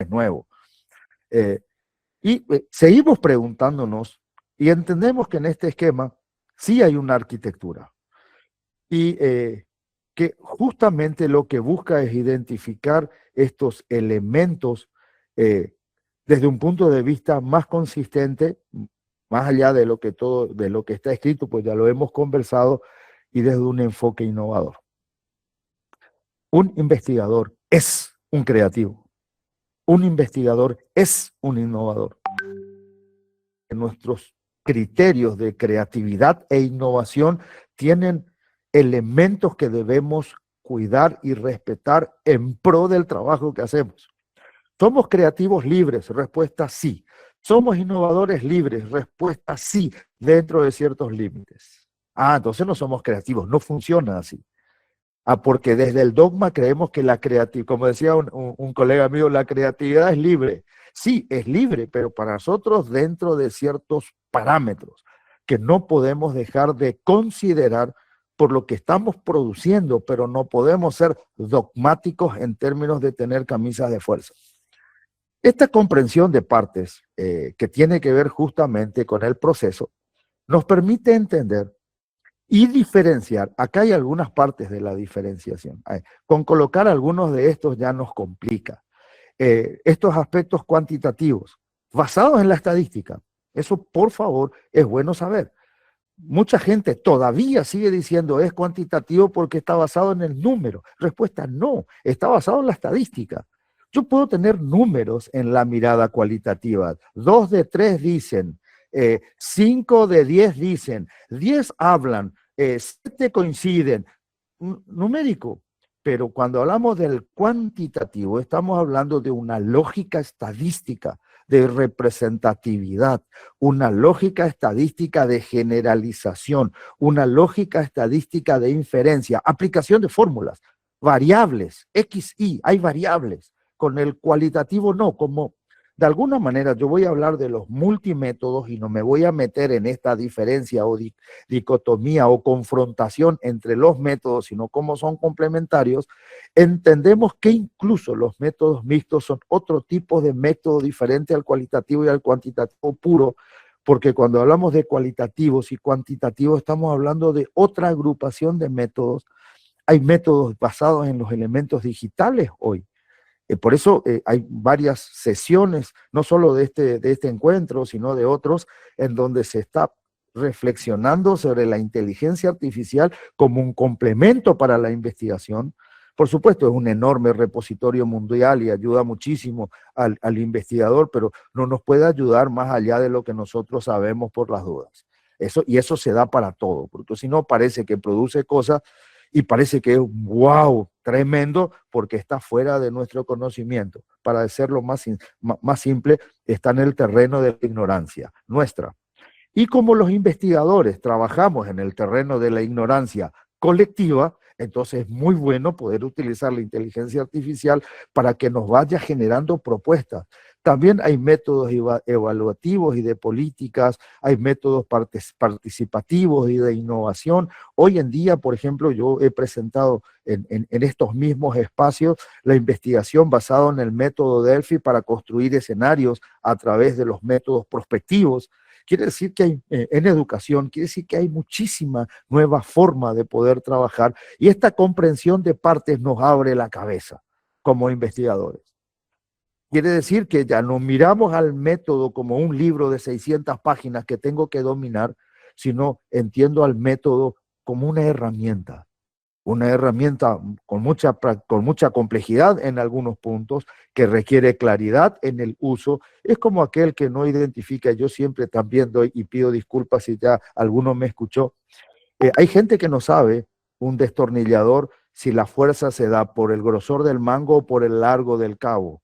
nuevo. Seguimos preguntándonos y entendemos que en este esquema sí hay una arquitectura y que justamente lo que busca es identificar estos elementos desde un punto de vista más consistente, más allá de lo que está escrito, pues ya lo hemos conversado, y desde un enfoque innovador. Un investigador es un creativo. Un investigador es un innovador. Nuestros criterios de creatividad e innovación tienen elementos que debemos cuidar y respetar en pro del trabajo que hacemos. ¿Somos creativos libres? Respuesta sí. ¿Somos innovadores libres? Respuesta sí, dentro de ciertos límites. Entonces no somos creativos, no funciona así. Porque desde el dogma creemos que la creatividad, como decía un colega mío, la creatividad es libre. Sí, es libre, pero para nosotros dentro de ciertos parámetros que no podemos dejar de considerar por lo que estamos produciendo, pero no podemos ser dogmáticos en términos de tener camisas de fuerza. Esta comprensión de partes que tiene que ver justamente con el proceso nos permite entender y diferenciar. Acá hay algunas partes de la diferenciación. Con colocar algunos de estos ya nos complica. Estos aspectos cuantitativos, basados en la estadística, eso por favor es bueno saber. Mucha gente todavía sigue diciendo es cuantitativo porque está basado en el número. Respuesta no, está basado en la estadística. Yo puedo tener números en la mirada cualitativa. 2 de 3 dicen, 5 de 10 dicen, 10 hablan, 7 coinciden. Numérico. Pero cuando hablamos del cuantitativo, estamos hablando de una lógica estadística de representatividad, una lógica estadística de generalización, una lógica estadística de inferencia, aplicación de fórmulas, variables, X, Y, hay variables. Con el cualitativo no, como de alguna manera yo voy a hablar de los multimétodos y no me voy a meter en esta diferencia o dicotomía o confrontación entre los métodos, sino cómo son complementarios. Entendemos que incluso los métodos mixtos son otro tipo de método diferente al cualitativo y al cuantitativo puro, porque cuando hablamos de cualitativos y cuantitativos estamos hablando de otra agrupación de métodos. Hay métodos basados en los elementos digitales hoy. Por eso hay varias sesiones, no solo de este encuentro, sino de otros, en donde se está reflexionando sobre la inteligencia artificial como un complemento para la investigación. Por supuesto, es un enorme repositorio mundial y ayuda muchísimo al investigador, pero no nos puede ayudar más allá de lo que nosotros sabemos por las dudas. Eso se da para todo, porque si no parece que produce cosas y parece que es wow, tremendo, porque está fuera de nuestro conocimiento. Para hacerlo más simple, está en el terreno de la ignorancia nuestra. Y como los investigadores trabajamos en el terreno de la ignorancia colectiva, entonces es muy bueno poder utilizar la inteligencia artificial para que nos vaya generando propuestas. También hay métodos evaluativos y de políticas, hay métodos participativos y de innovación. Hoy en día, por ejemplo, yo he presentado en estos mismos espacios la investigación basada en el método Delphi para construir escenarios a través de los métodos prospectivos. Quiere decir que hay, en educación, quiere decir que hay muchísima nueva forma de poder trabajar y esta comprensión de partes nos abre la cabeza como investigadores. Quiere decir que ya no miramos al método como un libro de 600 páginas que tengo que dominar, sino entiendo al método como una herramienta con mucha complejidad en algunos puntos, que requiere claridad en el uso. Es como aquel que no identifica, yo siempre también doy y pido disculpas si ya alguno me escuchó. Hay gente que no sabe un destornillador si la fuerza se da por el grosor del mango o por el largo del cabo.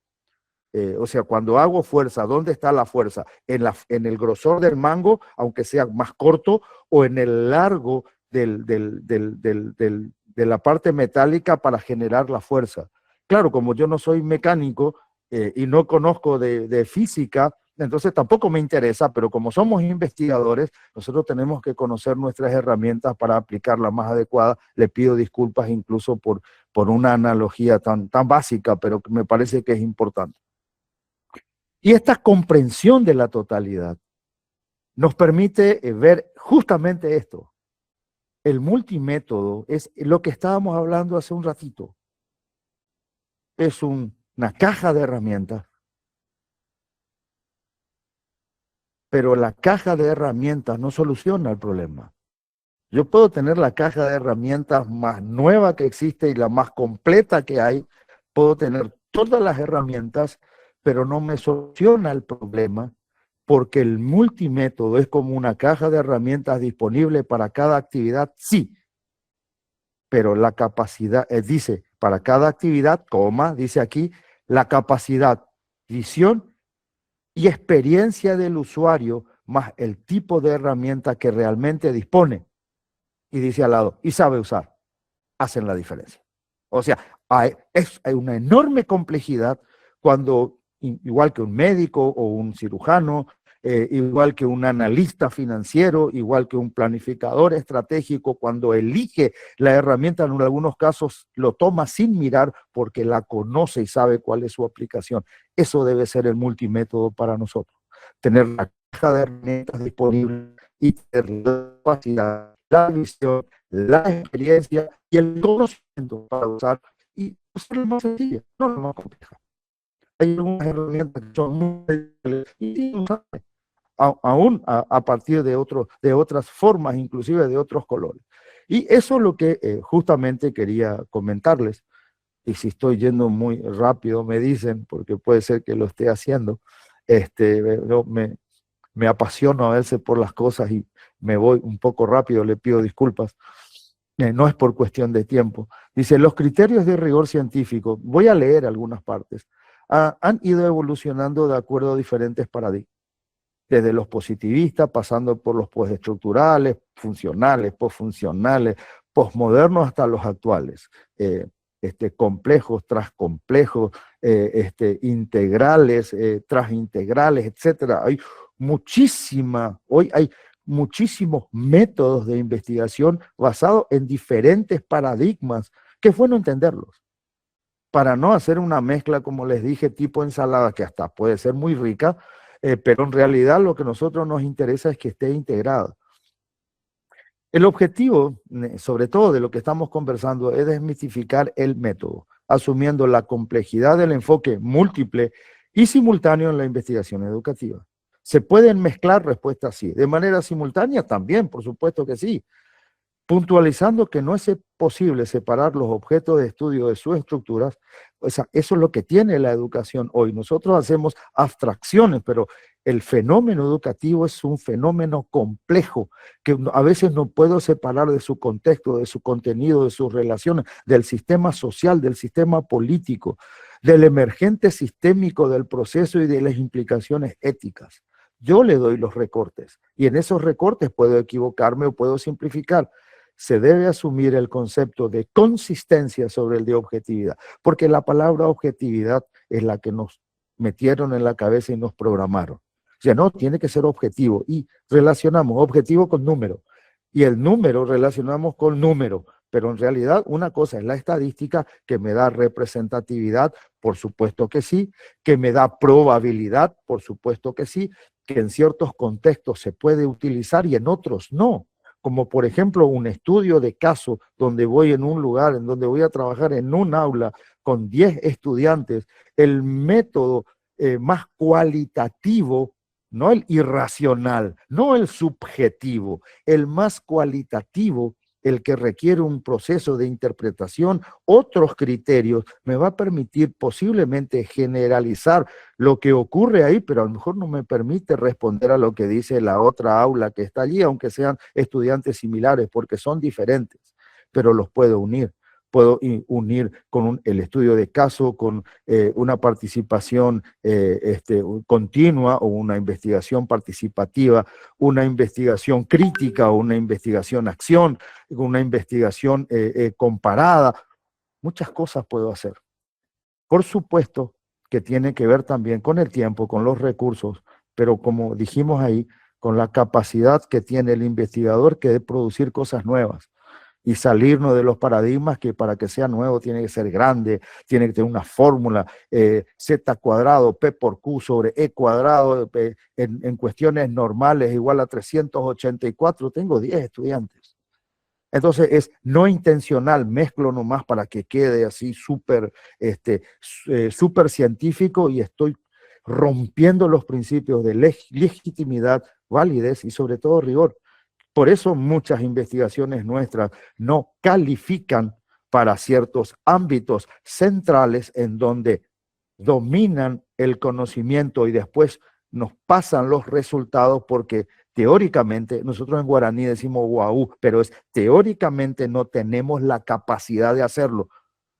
O sea, cuando hago fuerza, ¿dónde está la fuerza? En el grosor del mango, aunque sea más corto, o en el largo de la parte metálica para generar la fuerza. Claro, como yo no soy mecánico y no conozco de física, entonces tampoco me interesa, pero como somos investigadores, nosotros tenemos que conocer nuestras herramientas para aplicarlas más adecuadas. Le pido disculpas incluso por una analogía tan básica, pero que me parece que es importante. Y esta comprensión de la totalidad nos permite ver justamente esto. El multimétodo es lo que estábamos hablando hace un ratito. Es una caja de herramientas, pero la caja de herramientas no soluciona el problema. Yo puedo tener la caja de herramientas más nueva que existe y la más completa que hay, puedo tener todas las herramientas, pero no me soluciona el problema, porque el multimétodo es como una caja de herramientas disponible para cada actividad, sí, pero la capacidad, dice, para cada actividad, dice aquí, la capacidad, visión y experiencia del usuario, más el tipo de herramienta que realmente dispone. Y dice al lado, y sabe usar, hacen la diferencia. O sea, hay una enorme complejidad cuando, igual que un médico o un cirujano, igual que un analista financiero, igual que un planificador estratégico, cuando elige la herramienta, en algunos casos lo toma sin mirar porque la conoce y sabe cuál es su aplicación. Eso debe ser el multimétodo para nosotros. Tener la caja de herramientas disponible y tener la capacidad, la visión, la experiencia y el conocimiento para usar y usar la más sencilla, no la más compleja. Hay algunas herramientas que son muy y aún a partir de otras formas, inclusive de otros colores. Y eso es lo que justamente quería comentarles. Y si estoy yendo muy rápido, me dicen, porque puede ser que lo esté haciendo. Yo me apasiono a veces por las cosas y me voy un poco rápido, le pido disculpas. No es por cuestión de tiempo. Dice, los criterios de rigor científico, voy a leer algunas partes, han ido evolucionando de acuerdo a diferentes paradigmas, desde los positivistas, pasando por los postestructurales, funcionales, postfuncionales, postmodernos hasta los actuales, complejos tras complejos, integrales tras integrales, etcétera. Hoy hay muchísimos métodos de investigación basados en diferentes paradigmas, que es bueno entenderlos, para no hacer una mezcla, como les dije, tipo ensalada, que hasta puede ser muy rica, pero en realidad lo que a nosotros nos interesa es que esté integrada. El objetivo, sobre todo de lo que estamos conversando, es desmitificar el método, asumiendo la complejidad del enfoque múltiple y simultáneo en la investigación educativa. ¿Se pueden mezclar respuestas? Sí. ¿De manera simultánea? También, por supuesto que sí. Puntualizando que no es posible separar los objetos de estudio de sus estructuras. O sea, eso es lo que tiene la educación hoy. Nosotros hacemos abstracciones, pero el fenómeno educativo es un fenómeno complejo que a veces no puedo separar de su contexto, de su contenido, de sus relaciones, del sistema social, del sistema político, del emergente sistémico del proceso y de las implicaciones éticas. Yo le doy los recortes y en esos recortes puedo equivocarme o puedo simplificar. Se debe asumir el concepto de consistencia sobre el de objetividad, porque la palabra objetividad es la que nos metieron en la cabeza y nos programaron. O sea, no, tiene que ser objetivo y relacionamos objetivo con número y el número relacionamos con número, pero en realidad una cosa es la estadística que me da representatividad, por supuesto que sí, que me da probabilidad, por supuesto que sí, que en ciertos contextos se puede utilizar y en otros no. Como por ejemplo un estudio de caso donde voy en un lugar, en donde voy a trabajar en un aula con 10 estudiantes, el método más cualitativo, no el irracional, no el subjetivo, el más cualitativo, el que requiere un proceso de interpretación, otros criterios, me va a permitir posiblemente generalizar lo que ocurre ahí, pero a lo mejor no me permite responder a lo que dice la otra aula que está allí, aunque sean estudiantes similares, porque son diferentes, pero los puedo unir. Puedo unir con el estudio de caso, con una participación continua o una investigación participativa, una investigación crítica o una investigación acción, una investigación comparada. Muchas cosas puedo hacer. Por supuesto que tiene que ver también con el tiempo, con los recursos, pero como dijimos ahí, con la capacidad que tiene el investigador que de producir cosas nuevas. y salirnos de los paradigmas que para que sea nuevo tiene que ser grande, tiene que tener una fórmula, Z cuadrado, P por Q sobre E cuadrado, en cuestiones normales igual a 384, tengo 10 estudiantes. Entonces es no intencional, mezclo nomás para que quede así súper súper científico y estoy rompiendo los principios de legitimidad, validez y sobre todo rigor. Por eso muchas investigaciones nuestras no califican para ciertos ámbitos centrales en donde dominan el conocimiento y después nos pasan los resultados porque teóricamente, nosotros en guaraní decimos guau, pero es teóricamente no tenemos la capacidad de hacerlo.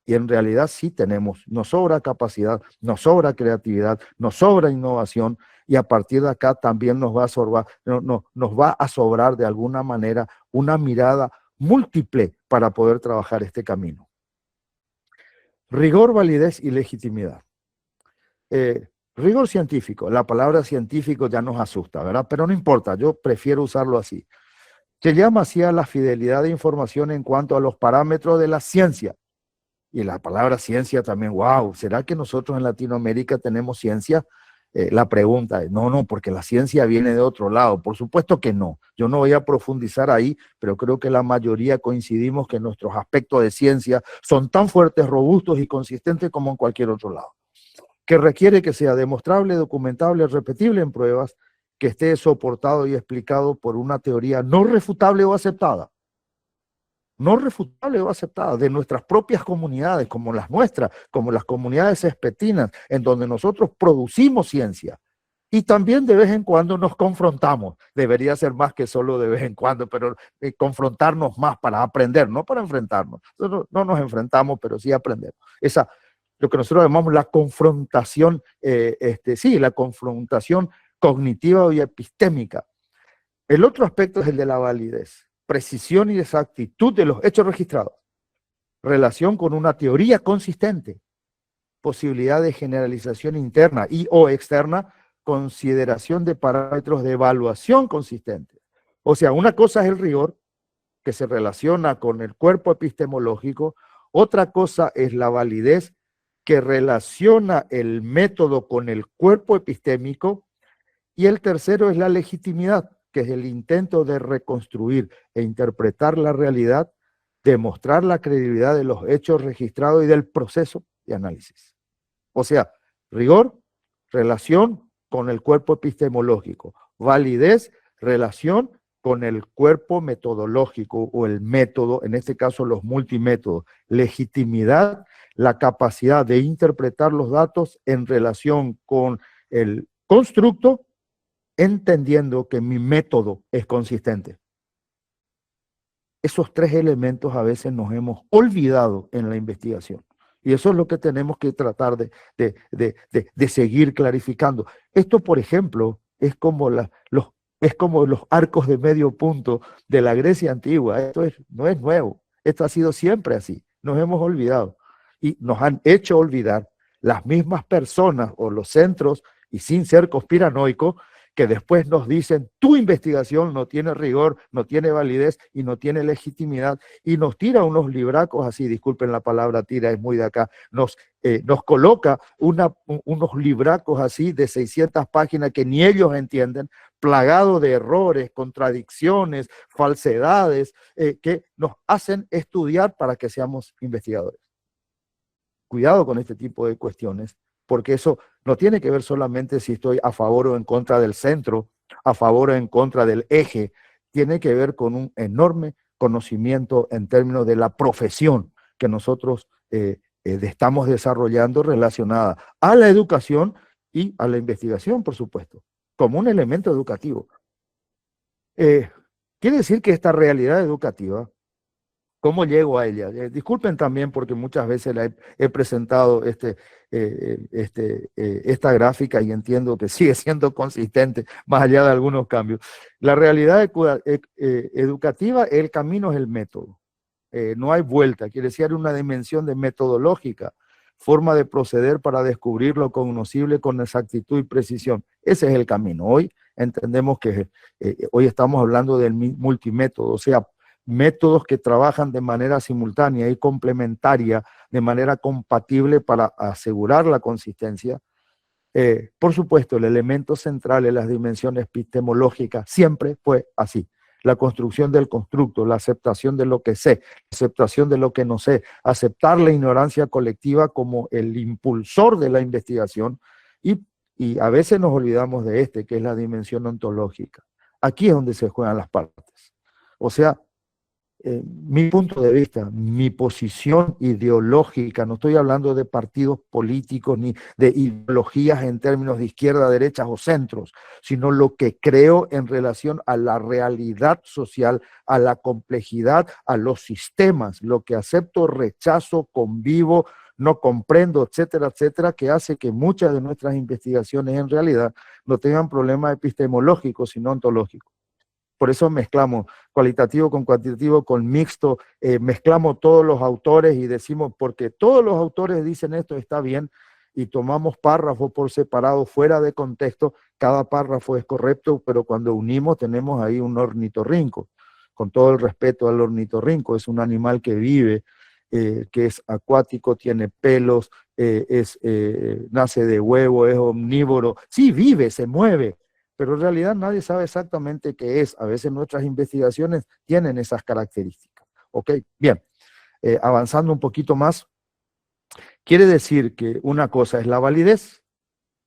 Y en realidad sí tenemos, nos sobra capacidad, nos sobra creatividad, nos sobra innovación y a partir de acá también nos va a sobrar, nos va a sobrar de alguna manera una mirada múltiple para poder trabajar este camino. Rigor, validez y legitimidad. Rigor científico, la palabra científico ya nos asusta, ¿verdad? Pero no importa, yo prefiero usarlo así. Se llama así a la fidelidad de información en cuanto a los parámetros de la ciencia. Y la palabra ciencia también, wow, ¿será que nosotros en Latinoamérica tenemos ciencia? La pregunta es, no, porque la ciencia viene de otro lado. Por supuesto que no. Yo no voy a profundizar ahí, pero creo que la mayoría coincidimos que nuestros aspectos de ciencia son tan fuertes, robustos y consistentes como en cualquier otro lado. Que requiere que sea demostrable, documentable, repetible en pruebas, que esté soportado y explicado por una teoría no refutable o aceptada. No refutable o aceptada de nuestras propias comunidades, como las nuestras, como las comunidades espetinas, en donde nosotros producimos ciencia. Y también de vez en cuando nos confrontamos. Debería ser más que solo de vez en cuando, pero confrontarnos más para aprender, no para enfrentarnos. Nosotros no nos enfrentamos, pero sí aprendemos. Lo que nosotros llamamos la confrontación, la confrontación cognitiva y epistémica. El otro aspecto es el de la validez, precisión y exactitud de los hechos registrados, relación con una teoría consistente, posibilidad de generalización interna y o externa, consideración de parámetros de evaluación consistentes. O sea, una cosa es el rigor, que se relaciona con el cuerpo epistemológico, otra cosa es la validez, que relaciona el método con el cuerpo epistémico, y el tercero es la legitimidad, que es el intento de reconstruir e interpretar la realidad, demostrar la credibilidad de los hechos registrados y del proceso de análisis. O sea, rigor, relación con el cuerpo epistemológico, validez, relación con el cuerpo metodológico o el método, en este caso los multimétodos, legitimidad, la capacidad de interpretar los datos en relación con el constructo, entendiendo que mi método es consistente. Esos tres elementos a veces nos hemos olvidado en la investigación. Y eso es lo que tenemos que tratar de seguir clarificando. Esto, por ejemplo, es como los arcos de medio punto de la Grecia antigua. No es nuevo. Esto ha sido siempre así. Nos hemos olvidado. Y nos han hecho olvidar las mismas personas o los centros, y sin ser conspiranoico, que después nos dicen, tu investigación no tiene rigor, no tiene validez y no tiene legitimidad, y nos tira unos libracos así, disculpen la palabra tira, es muy de acá, nos coloca unos libracos así de 600 páginas que ni ellos entienden, plagado de errores, contradicciones, falsedades, que nos hacen estudiar para que seamos investigadores. Cuidado con este tipo de cuestiones, porque eso no tiene que ver solamente si estoy a favor o en contra del centro, a favor o en contra del eje, tiene que ver con un enorme conocimiento en términos de la profesión que nosotros estamos desarrollando relacionada a la educación y a la investigación, por supuesto, como un elemento educativo. Quiere decir que esta realidad educativa, ¿cómo llego a ella? Disculpen también porque muchas veces he presentado esta gráfica y entiendo que sigue siendo consistente más allá de algunos cambios. La realidad educativa, el camino es el método. No hay vuelta, quiere decir una dimensión de metodológica, forma de proceder para descubrir lo cognoscible con exactitud y precisión. Ese es el camino. Hoy entendemos que hoy estamos hablando del multimétodo, o sea, métodos que trabajan de manera simultánea y complementaria, de manera compatible para asegurar la consistencia. Por supuesto, el elemento central en las dimensiones epistemológicas siempre fue así. La construcción del constructo, la aceptación de lo que sé, la aceptación de lo que no sé, aceptar la ignorancia colectiva como el impulsor de la investigación y a veces nos olvidamos de que es la dimensión ontológica. Aquí es donde se juegan las partes. O sea, mi punto de vista, mi posición ideológica, no estoy hablando de partidos políticos ni de ideologías en términos de izquierda, derechas o centros, sino lo que creo en relación a la realidad social, a la complejidad, a los sistemas, lo que acepto, rechazo, convivo, no comprendo, etcétera, etcétera, que hace que muchas de nuestras investigaciones en realidad no tengan problemas epistemológicos, sino ontológicos. Por eso mezclamos cualitativo con cuantitativo, con mixto, mezclamos todos los autores y decimos, porque todos los autores dicen esto está bien, y tomamos párrafos por separado, fuera de contexto, cada párrafo es correcto, pero cuando unimos tenemos ahí un ornitorrinco, con todo el respeto al ornitorrinco, es un animal que vive, que es acuático, tiene pelos, nace de huevo, es omnívoro, sí vive, se mueve, pero en realidad nadie sabe exactamente qué es. A veces nuestras investigaciones tienen esas características. ¿Ok? Bien, avanzando un poquito más, quiere decir que una cosa es la validez,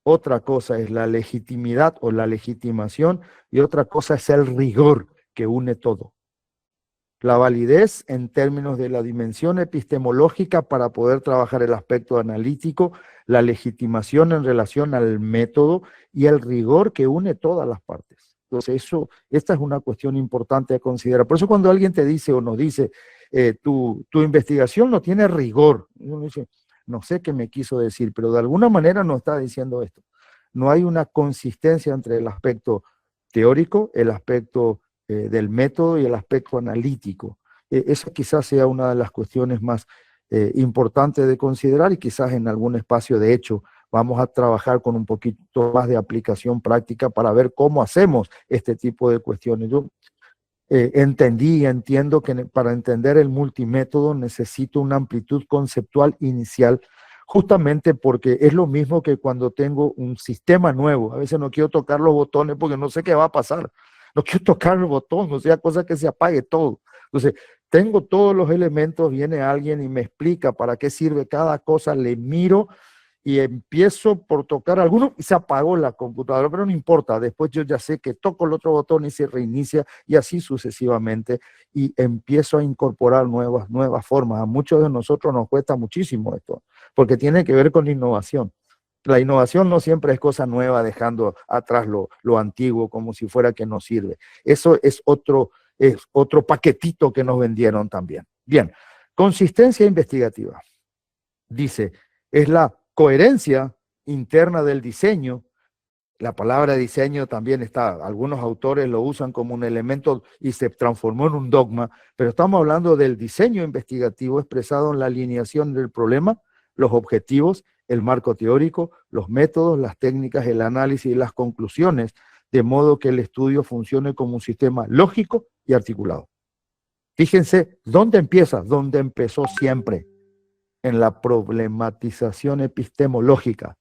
otra cosa es la legitimidad o la legitimación, y otra cosa es el rigor que une todo. La validez en términos de la dimensión epistemológica para poder trabajar el aspecto analítico, la legitimación en relación al método y el rigor que une todas las partes. Entonces, esta es una cuestión importante a considerar. Por eso cuando alguien te dice o nos dice, tu investigación no tiene rigor, uno dice, no sé qué me quiso decir, pero de alguna manera nos está diciendo esto. No hay una consistencia entre el aspecto teórico, el aspecto del método y el aspecto analítico. Esa quizás sea una de las cuestiones más importantes de considerar, y quizás en algún espacio de hecho vamos a trabajar con un poquito más de aplicación práctica para ver cómo hacemos este tipo de cuestiones. Yo entendí y entiendo que para entender el multimétodo necesito una amplitud conceptual inicial, justamente porque es lo mismo que cuando tengo un sistema nuevo. A veces no quiero tocar los botones porque no sé qué va a pasar. No quiero tocar el botón, o sea, cosa que se apague todo. Entonces, tengo todos los elementos, viene alguien y me explica para qué sirve cada cosa, le miro y empiezo por tocar alguno y se apagó la computadora, pero no importa, después yo ya sé que toco el otro botón y se reinicia y así sucesivamente, y empiezo a incorporar nuevas formas. A muchos de nosotros nos cuesta muchísimo esto, porque tiene que ver con la innovación. La innovación no siempre es cosa nueva, dejando atrás lo antiguo como si fuera que no sirve. Eso es otro paquetito que nos vendieron también. Bien, consistencia investigativa. Dice, es la coherencia interna del diseño. La palabra diseño también está, algunos autores lo usan como un elemento y se transformó en un dogma, pero estamos hablando del diseño investigativo expresado en la alineación del problema, los objetivos, el marco teórico, los métodos, las técnicas, el análisis y las conclusiones, de modo que el estudio funcione como un sistema lógico y articulado. Fíjense, ¿dónde empieza? Donde empezó siempre, en la problematización epistemológica.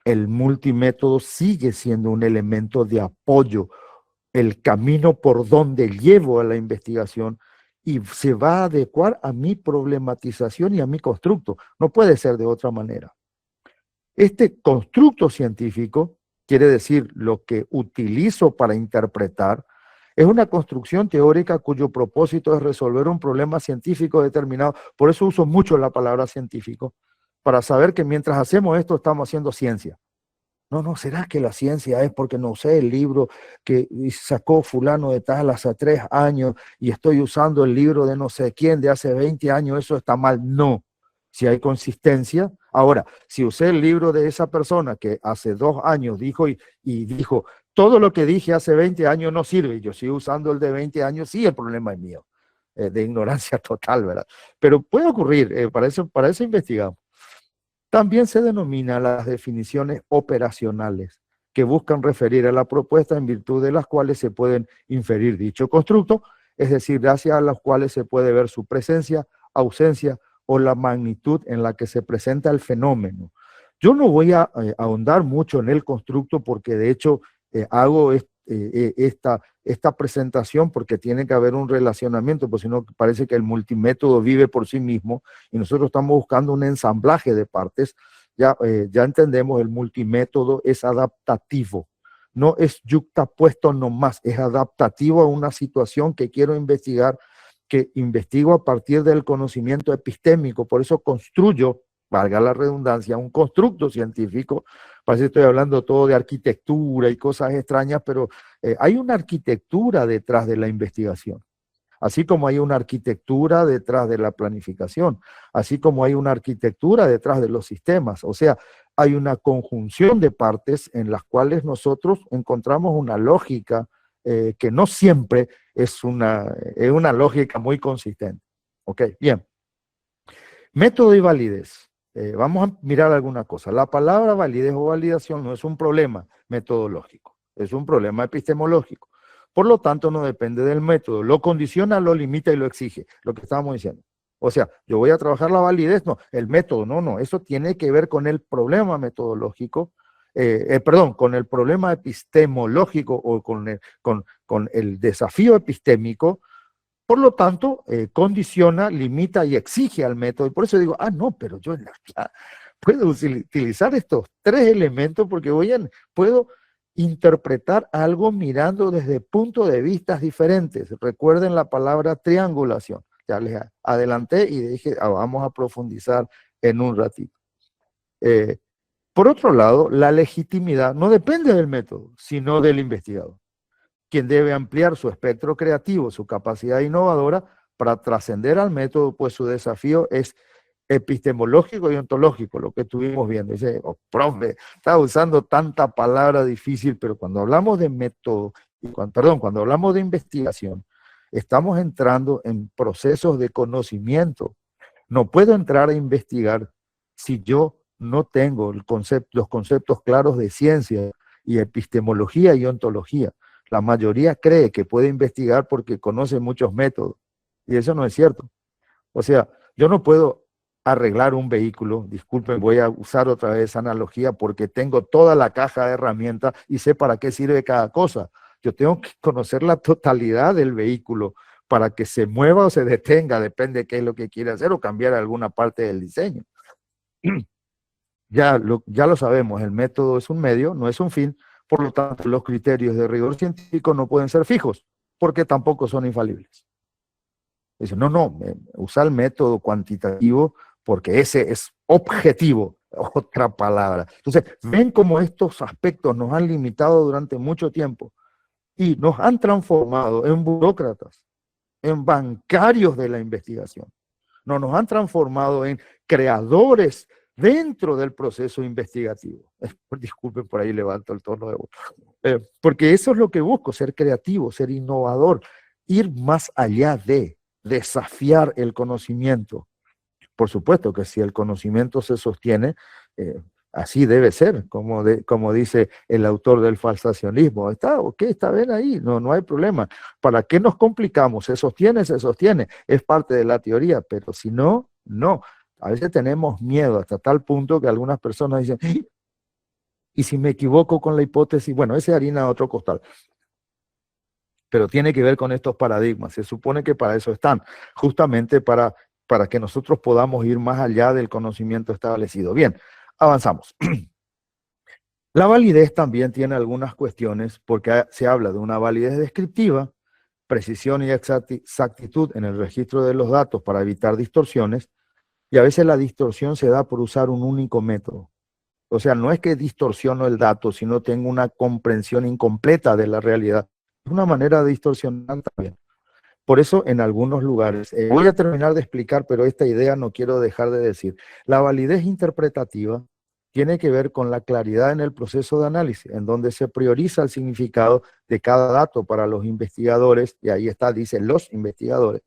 El multimétodo sigue siendo un elemento de apoyo, el camino por donde llevo a la investigación, y se va a adecuar a mi problematización y a mi constructo. No puede ser de otra manera. Este constructo científico, quiere decir lo que utilizo para interpretar, es una construcción teórica cuyo propósito es resolver un problema científico determinado. Por eso uso mucho la palabra científico, para saber que mientras hacemos esto estamos haciendo ciencia. No, ¿será que la ciencia es porque no sé el libro que sacó fulano de tal hace 3 años y estoy usando el libro de no sé quién de hace 20 años, eso está mal? No, si hay consistencia. Ahora, si usé el libro de esa persona que hace 2 años dijo y dijo, todo lo que dije hace 20 años no sirve, y yo sigo usando el de 20 años, sí, el problema es mío, de ignorancia total, ¿verdad? Pero puede ocurrir, para eso investigamos. También se denomina las definiciones operacionales, que buscan referir a la propuesta en virtud de las cuales se pueden inferir dicho constructo, es decir, gracias a las cuales se puede ver su presencia, ausencia o la magnitud en la que se presenta el fenómeno. Yo no voy a ahondar mucho en el constructo porque de hecho hago esta presentación porque tiene que haber un relacionamiento, pues si no parece que el multimétodo vive por sí mismo y nosotros estamos buscando un ensamblaje de partes. Ya entendemos, el multimétodo es adaptativo, no es yuxtapuesto nomás, es adaptativo a una situación que quiero investigar, que investigo a partir del conocimiento epistémico, por eso construyo, valga la redundancia, un constructo científico. Parece que estoy hablando todo de arquitectura y cosas extrañas, pero hay una arquitectura detrás de la investigación. Así como hay una arquitectura detrás de la planificación, así como hay una arquitectura detrás de los sistemas. O sea, hay una conjunción de partes en las cuales nosotros encontramos una lógica que no siempre es una lógica muy consistente. Ok, bien. Método y validez. Vamos a mirar alguna cosa. La palabra validez o validación no es un problema metodológico, es un problema epistemológico. Por lo tanto, no depende del método. Lo condiciona, lo limita y lo exige, lo que estábamos diciendo. O sea, yo voy a trabajar la validez, no, el método, no, eso tiene que ver con el problema metodológico, perdón, con el problema epistemológico o con el desafío epistémico. Por lo tanto, condiciona, limita y exige al método. Y por eso digo, no, pero yo en la puedo utilizar estos tres elementos porque puedo interpretar algo mirando desde puntos de vista diferentes. Recuerden la palabra triangulación. Ya les adelanté y dije, vamos a profundizar en un ratito. Por otro lado, la legitimidad no depende del método, sino del investigador, quien debe ampliar su espectro creativo, su capacidad innovadora para trascender al método, pues su desafío es epistemológico y ontológico, lo que estuvimos viendo. Dice, profe, está usando tanta palabra difícil, pero cuando hablamos de método, cuando hablamos de investigación, estamos entrando en procesos de conocimiento. No puedo entrar a investigar si yo no tengo los conceptos claros de ciencia y epistemología y ontología. La mayoría cree que puede investigar porque conoce muchos métodos, y eso no es cierto. O sea, yo no puedo arreglar un vehículo, disculpen, voy a usar otra vez esa analogía porque tengo toda la caja de herramientas y sé para qué sirve cada cosa. Yo tengo que conocer la totalidad del vehículo para que se mueva o se detenga, depende de qué es lo que quiere hacer o cambiar alguna parte del diseño. Ya lo sabemos, el método es un medio, no es un fin, por lo tanto los criterios de rigor científico no pueden ser fijos, porque tampoco son infalibles. Dice, no, usa el método cuantitativo porque ese es objetivo, otra palabra. Entonces, ven cómo estos aspectos nos han limitado durante mucho tiempo y nos han transformado en burócratas, en bancarios de la investigación. No nos han transformado en creadores dentro del proceso investigativo. Disculpen, por ahí levanto el tono de voz. Porque eso es lo que busco, ser creativo, ser innovador, ir más allá de desafiar el conocimiento. Por supuesto que si el conocimiento se sostiene, así debe ser, como dice el autor del falsacionismo. Está bien ahí, no hay problema. ¿Para qué nos complicamos? Se sostiene, es parte de la teoría, pero si no, no. A veces tenemos miedo hasta tal punto que algunas personas dicen, y si me equivoco con la hipótesis, bueno, ese harina otro costal. Pero tiene que ver con estos paradigmas. Se supone que para eso están, justamente para que nosotros podamos ir más allá del conocimiento establecido. Bien, avanzamos. La validez también tiene algunas cuestiones porque se habla de una validez descriptiva, precisión y exactitud en el registro de los datos para evitar distorsiones, y a veces la distorsión se da por usar un único método. O sea, no es que distorsiono el dato, sino tengo una comprensión incompleta de la realidad. Es una manera de distorsionar también. Por eso en algunos lugares, voy a terminar de explicar, pero esta idea no quiero dejar de decir, la validez interpretativa tiene que ver con la claridad en el proceso de análisis, en donde se prioriza el significado de cada dato para los investigadores, y ahí está, dice los investigadores.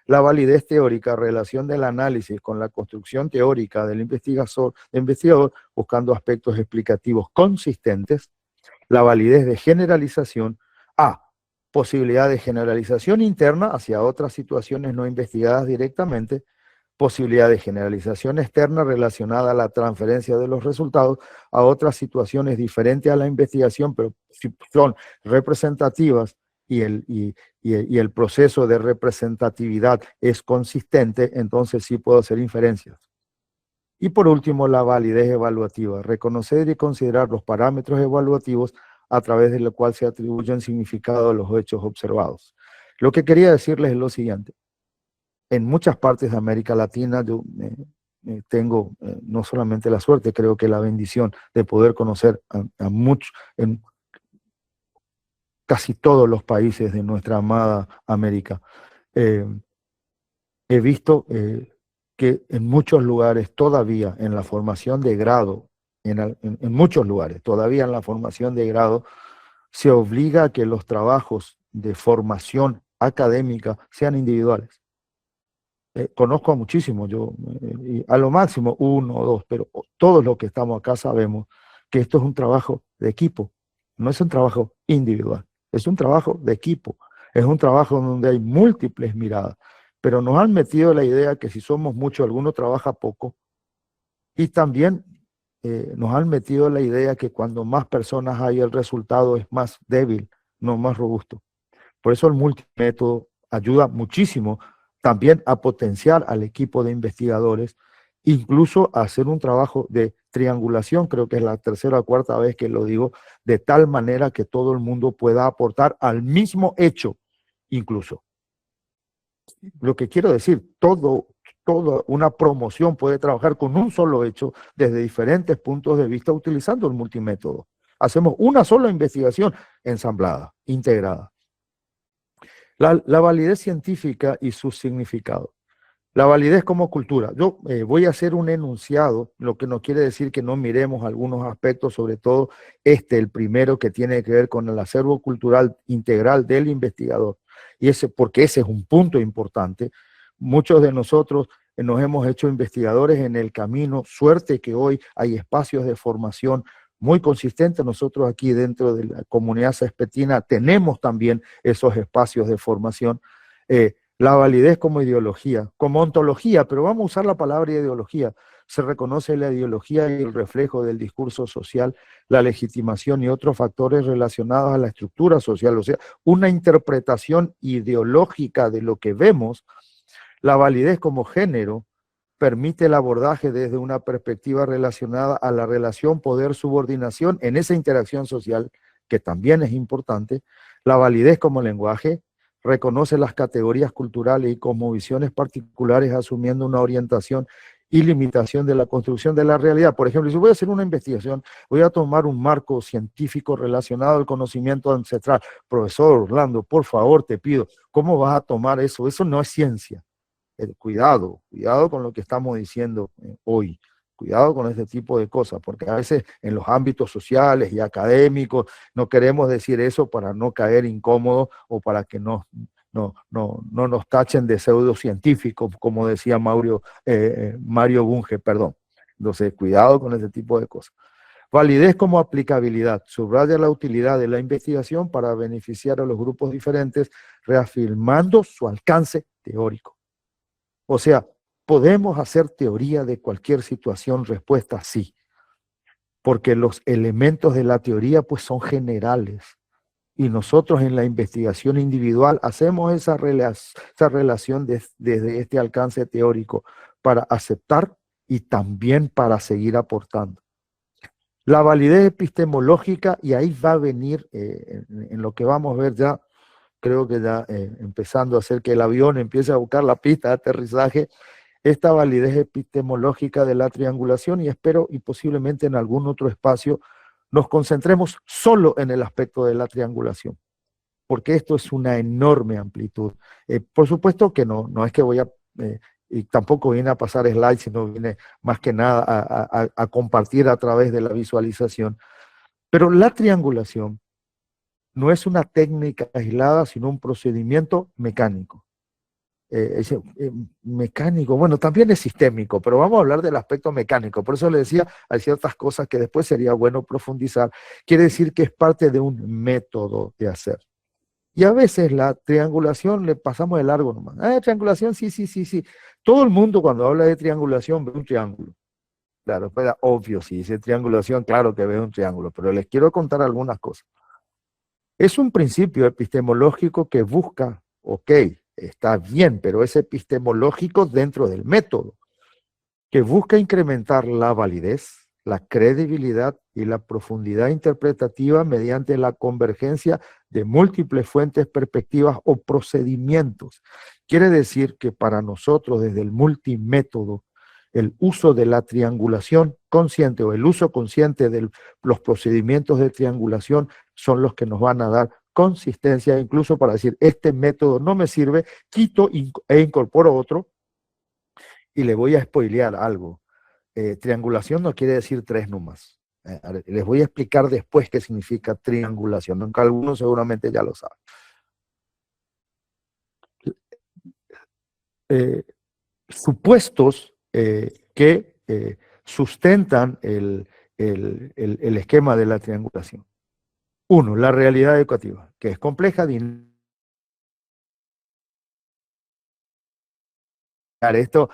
La validez teórica, relación del análisis con la construcción teórica del investigador, buscando aspectos explicativos consistentes. La validez de generalización, posibilidad de generalización interna hacia otras situaciones no investigadas directamente, posibilidad de generalización externa relacionada a la transferencia de los resultados a otras situaciones diferentes a la investigación, pero si son representativas y el proceso de representatividad es consistente, entonces sí puedo hacer inferencias. Y por último, la validez evaluativa, reconocer y considerar los parámetros evaluativos a través de lo cual se atribuyen significado a los hechos observados. Lo que quería decirles es lo siguiente. En muchas partes de América Latina yo tengo no solamente la suerte, creo que la bendición de poder conocer a muchos, en casi todos los países de nuestra amada América. He visto que en muchos lugares todavía en la formación de grado, en muchos lugares todavía en la formación de grado, se obliga a que los trabajos de formación académica sean individuales. Conozco a muchísimos, a lo máximo uno o dos, pero todos los que estamos acá sabemos que esto es un trabajo de equipo, no es un trabajo individual, es un trabajo de equipo, es un trabajo donde hay múltiples miradas, pero nos han metido la idea que si somos muchos, alguno trabaja poco, y también nos han metido la idea que cuando más personas hay el resultado es más débil, no más robusto. Por eso el multimétodo ayuda muchísimo también a potenciar al equipo de investigadores, incluso a hacer un trabajo de triangulación, creo que es la tercera o cuarta vez que lo digo, de tal manera que todo el mundo pueda aportar al mismo hecho, incluso. Lo que quiero decir, toda una promoción puede trabajar con un solo hecho desde diferentes puntos de vista utilizando el multimétodo. Hacemos una sola investigación ensamblada, integrada. La validez científica y su significado. La validez como cultura. Yo voy a hacer un enunciado, lo que no quiere decir que no miremos algunos aspectos, sobre todo el primero que tiene que ver con el acervo cultural integral del investigador. Y porque ese es un punto importante. Muchos de nosotros nos hemos hecho investigadores en el camino. Suerte que hoy hay espacios de formación muy consistentes. Nosotros aquí dentro de la comunidad cespetina tenemos también esos espacios de formación. La validez como ideología, como ontología, pero vamos a usar la palabra ideología. Se reconoce la ideología y el reflejo del discurso social, la legitimación y otros factores relacionados a la estructura social, o sea, una interpretación ideológica de lo que vemos. La validez como género permite el abordaje desde una perspectiva relacionada a la relación poder-subordinación en esa interacción social, que también es importante. La validez como lenguaje reconoce las categorías culturales y cosmovisiones particulares asumiendo una orientación y limitación de la construcción de la realidad. Por ejemplo, si voy a hacer una investigación, voy a tomar un marco científico relacionado al conocimiento ancestral. Profesor Orlando, por favor, te pido, ¿cómo vas a tomar eso? Eso no es ciencia. Cuidado con lo que estamos diciendo hoy. Cuidado con este tipo de cosas, porque a veces en los ámbitos sociales y académicos no queremos decir eso para no caer incómodos o para que no nos tachen de pseudocientíficos, como decía Mario Bunge, perdón. Entonces, cuidado con ese tipo de cosas. Validez como aplicabilidad. Subraya la utilidad de la investigación para beneficiar a los grupos diferentes, reafirmando su alcance teórico. O sea, ¿podemos hacer teoría de cualquier situación? Respuesta sí, porque los elementos de la teoría pues son generales y nosotros en la investigación individual hacemos esa relación desde este alcance teórico para aceptar y también para seguir aportando. La validez epistemológica, y ahí va a venir en lo que vamos a ver ya, creo que ya empezando a hacer que el avión empiece a buscar la pista de aterrizaje, esta validez epistemológica de la triangulación, y espero y posiblemente en algún otro espacio nos concentremos solo en el aspecto de la triangulación, porque esto es una enorme amplitud. Por supuesto que no es que voy a, y tampoco viene a pasar slides, sino viene más que nada a compartir a través de la visualización, pero la triangulación no es una técnica aislada, sino un procedimiento mecánico. Mecánico, bueno, también es sistémico, pero vamos a hablar del aspecto mecánico. Por eso le decía, hay ciertas cosas que después sería bueno profundizar. Quiere decir que es parte de un método de hacer. Y a veces la triangulación le pasamos de largo nomás. Triangulación, sí, sí, sí, sí. Todo el mundo cuando habla de triangulación ve un triángulo. Claro, pues obvio, si dice triangulación, claro que ve un triángulo, pero les quiero contar algunas cosas. Es un principio epistemológico que busca, ok, está bien, pero es epistemológico dentro del método, que busca incrementar la validez, la credibilidad y la profundidad interpretativa mediante la convergencia de múltiples fuentes, perspectivas o procedimientos. Quiere decir que para nosotros, desde el multimétodo, el uso de la triangulación consciente o el uso consciente de los procedimientos de triangulación son los que nos van a dar consistencia, incluso para decir, este método no me sirve, quito e incorporo otro. Y le voy a spoilear algo. Triangulación no quiere decir tres nomás. Les voy a explicar después qué significa triangulación, aunque algunos seguramente ya lo saben. Supuestos que sustentan el esquema de la triangulación. Uno, la realidad educativa, que es compleja, dinámica. Esto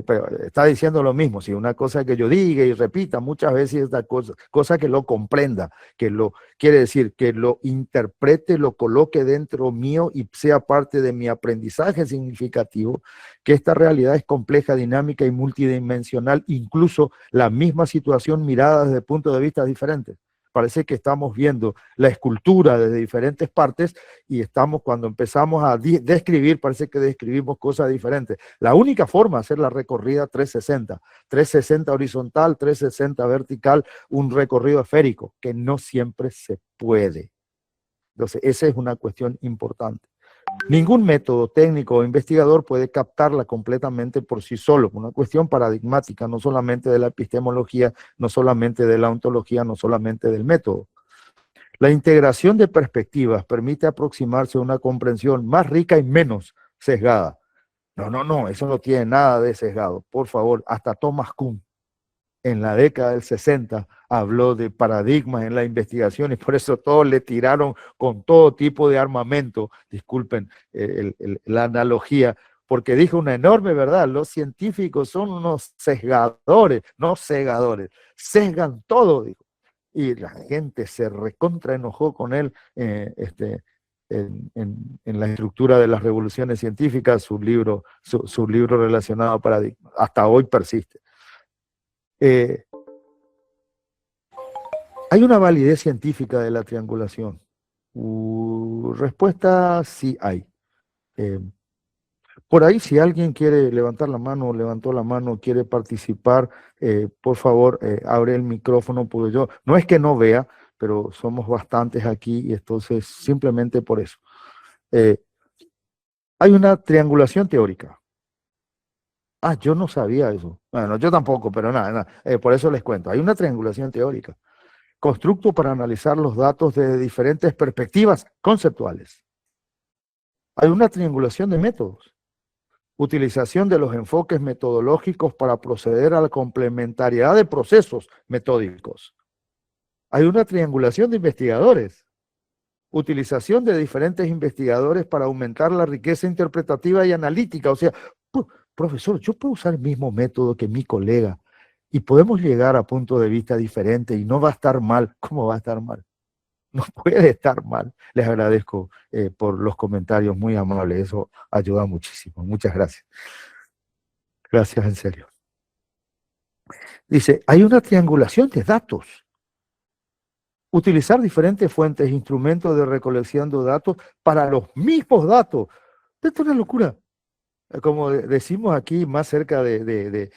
pero está diciendo lo mismo, si una cosa que yo diga y repita muchas veces esta cosa que lo comprenda, que lo quiere decir, que lo interprete, lo coloque dentro mío y sea parte de mi aprendizaje significativo, que esta realidad es compleja, dinámica y multidimensional, incluso la misma situación mirada desde puntos de vista diferentes. Parece que estamos viendo la escultura desde diferentes partes y estamos, cuando empezamos a describir, parece que describimos cosas diferentes. La única forma de hacer la recorrida 360, 360 horizontal, 360 vertical, un recorrido esférico, que no siempre se puede. Entonces, esa es una cuestión importante. Ningún método técnico o investigador puede captarla completamente por sí solo, una cuestión paradigmática, no solamente de la epistemología, no solamente de la ontología, no solamente del método. La integración de perspectivas permite aproximarse a una comprensión más rica y menos sesgada. No, eso no tiene nada de sesgado. Por favor, hasta Thomas Kuhn en la década del 60 habló de paradigmas en la investigación y por eso todos le tiraron con todo tipo de armamento, disculpen la analogía, porque dijo una enorme verdad, los científicos son unos sesgadores, no segadores, sesgan todo, dijo. Y la gente se recontra enojó con él en la estructura de las revoluciones científicas, su libro relacionado a paradigmas. Hasta hoy persiste. ¿Hay una validez científica de la triangulación? Respuesta, sí hay. Por ahí, si alguien quiere levantar la mano, levantó la mano, quiere participar, por favor, abre el micrófono, porque yo, no es que no vea, pero somos bastantes aquí y entonces simplemente por eso. Hay una triangulación teórica. Yo no sabía eso. Bueno, yo tampoco, pero nada, por eso les cuento. Hay una triangulación teórica. Constructo para analizar los datos desde diferentes perspectivas conceptuales. Hay una triangulación de métodos. Utilización de los enfoques metodológicos para proceder a la complementariedad de procesos metódicos. Hay una triangulación de investigadores. Utilización de diferentes investigadores para aumentar la riqueza interpretativa y analítica. O sea, profesor, yo puedo usar el mismo método que mi colega y podemos llegar a puntos de vista diferentes y no va a estar mal. ¿Cómo va a estar mal? No puede estar mal. Les agradezco por los comentarios muy amables. Eso ayuda muchísimo. Muchas gracias. Gracias, en serio. Dice, hay una triangulación de datos. Utilizar diferentes fuentes, instrumentos de recolección de datos para los mismos datos. Esto es una locura. Como decimos aquí, más cerca de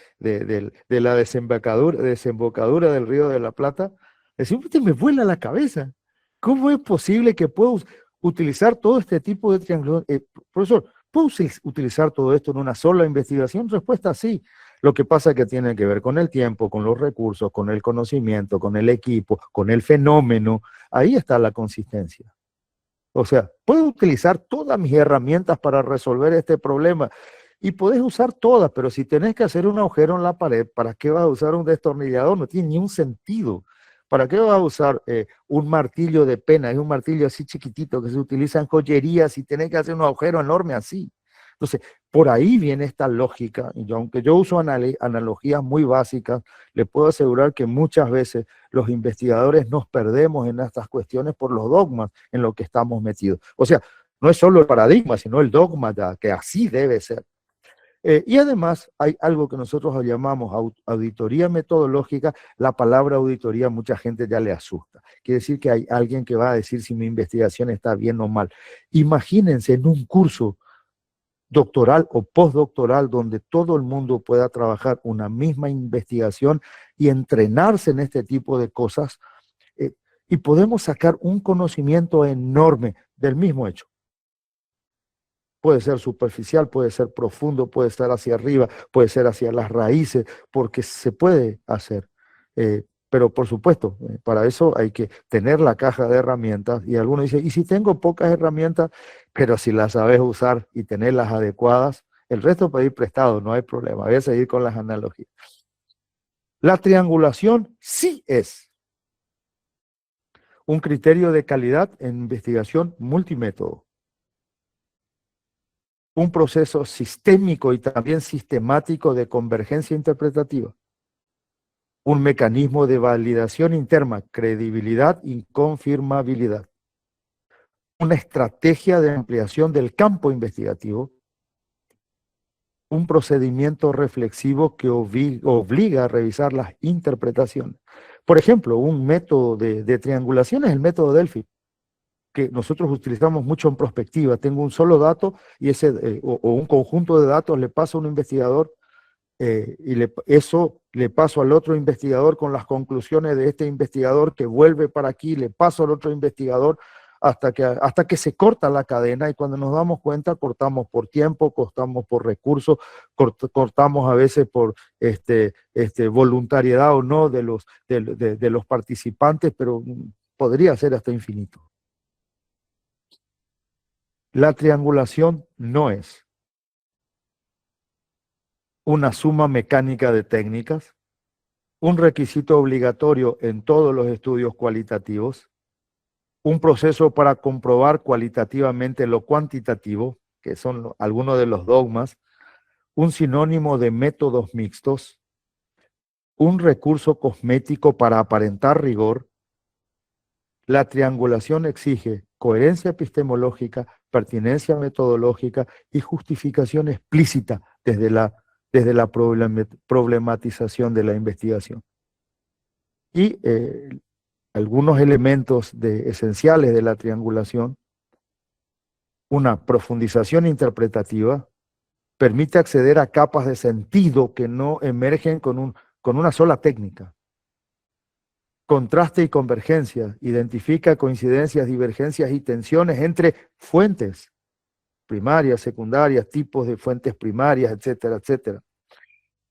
la desembocadura del Río de la Plata, decimos, me vuela la cabeza. ¿Cómo es posible que puedo utilizar todo este tipo de triángulos? Profesor, ¿puedo utilizar todo esto en una sola investigación? Respuesta, sí. Lo que pasa es que tiene que ver con el tiempo, con los recursos, con el conocimiento, con el equipo, con el fenómeno. Ahí está la consistencia. O sea, puedo utilizar todas mis herramientas para resolver este problema y podés usar todas, pero si tenés que hacer un agujero en la pared, ¿para qué vas a usar un destornillador? No tiene ni un sentido. ¿Para qué vas a usar un martillo de pena? Es un martillo así chiquitito que se utiliza en joyerías y tenés que hacer un agujero enorme así. Entonces, por ahí viene esta lógica. Y aunque yo uso analogías muy básicas, le puedo asegurar que muchas veces los investigadores nos perdemos en estas cuestiones por los dogmas en los que estamos metidos. O sea, no es solo el paradigma, sino el dogma ya, que así debe ser. Y además hay algo que nosotros llamamos auditoría metodológica. La palabra auditoría mucha gente ya le asusta. Quiere decir que hay alguien que va a decir si mi investigación está bien o mal. Imagínense en un curso doctoral o postdoctoral donde todo el mundo pueda trabajar una misma investigación y entrenarse en este tipo de cosas, y podemos sacar un conocimiento enorme del mismo hecho. Puede ser superficial, puede ser profundo, puede ser hacia arriba, puede ser hacia las raíces, porque se puede hacer. Pero por supuesto, para eso hay que tener la caja de herramientas. Y algunos dicen, ¿y si tengo pocas herramientas? Pero si las sabes usar y tenerlas adecuadas, el resto pedir prestado, no hay problema. Voy a seguir con las analogías. La triangulación sí es un criterio de calidad en investigación multimétodo. Un proceso sistémico y también sistemático de convergencia interpretativa, un mecanismo de validación interna, credibilidad y confirmabilidad, una estrategia de ampliación del campo investigativo, un procedimiento reflexivo que obliga a revisar las interpretaciones. Por ejemplo, un método de triangulación es el método Delphi, que nosotros utilizamos mucho en prospectiva. Tengo un solo dato y o un conjunto de datos le paso a un investigador eso le paso al otro investigador con las conclusiones de este investigador que vuelve para aquí, le paso al otro investigador hasta que se corta la cadena, y cuando nos damos cuenta cortamos por tiempo, cortamos por recursos, cortamos a veces por voluntariedad o no de los participantes, pero podría ser hasta infinito. La triangulación no es una suma mecánica de técnicas, un requisito obligatorio en todos los estudios cualitativos, un proceso para comprobar cualitativamente lo cuantitativo, que son algunos de los dogmas, un sinónimo de métodos mixtos, un recurso cosmético para aparentar rigor. La triangulación exige coherencia epistemológica, pertinencia metodológica y justificación explícita desde la problematización de la investigación. Y algunos elementos esenciales de la triangulación: una profundización interpretativa, permite acceder a capas de sentido que no emergen con una sola técnica. Contraste y convergencia, identifica coincidencias, divergencias y tensiones entre fuentes primarias, secundarias, tipos de fuentes primarias, etcétera, etcétera.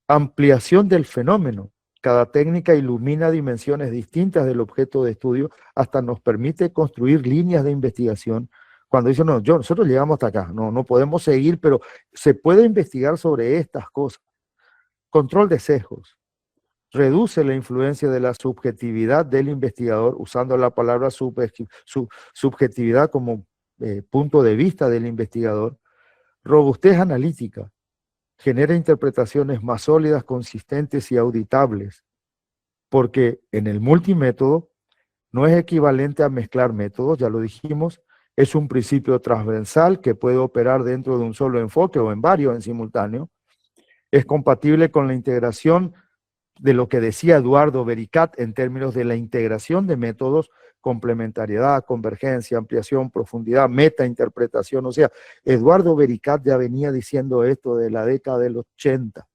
Ampliación del fenómeno. Cada técnica ilumina dimensiones distintas del objeto de estudio, hasta nos permite construir líneas de investigación. Cuando dicen, no, nosotros llegamos hasta acá, no podemos seguir, pero se puede investigar sobre estas cosas. Control de sesgos. Reduce la influencia de la subjetividad del investigador, usando la palabra subjetividad como punto de vista del investigador. Robustez analítica. Genera interpretaciones más sólidas, consistentes y auditables, porque en el multimétodo no es equivalente a mezclar métodos, ya lo dijimos, es un principio transversal que puede operar dentro de un solo enfoque o en varios en simultáneo. Es compatible con la integración de lo que decía Eduardo Vericat en términos de la integración de métodos, complementariedad, convergencia, ampliación, profundidad, metainterpretación. O sea, Eduardo Vericat ya venía diciendo esto de la década del 80.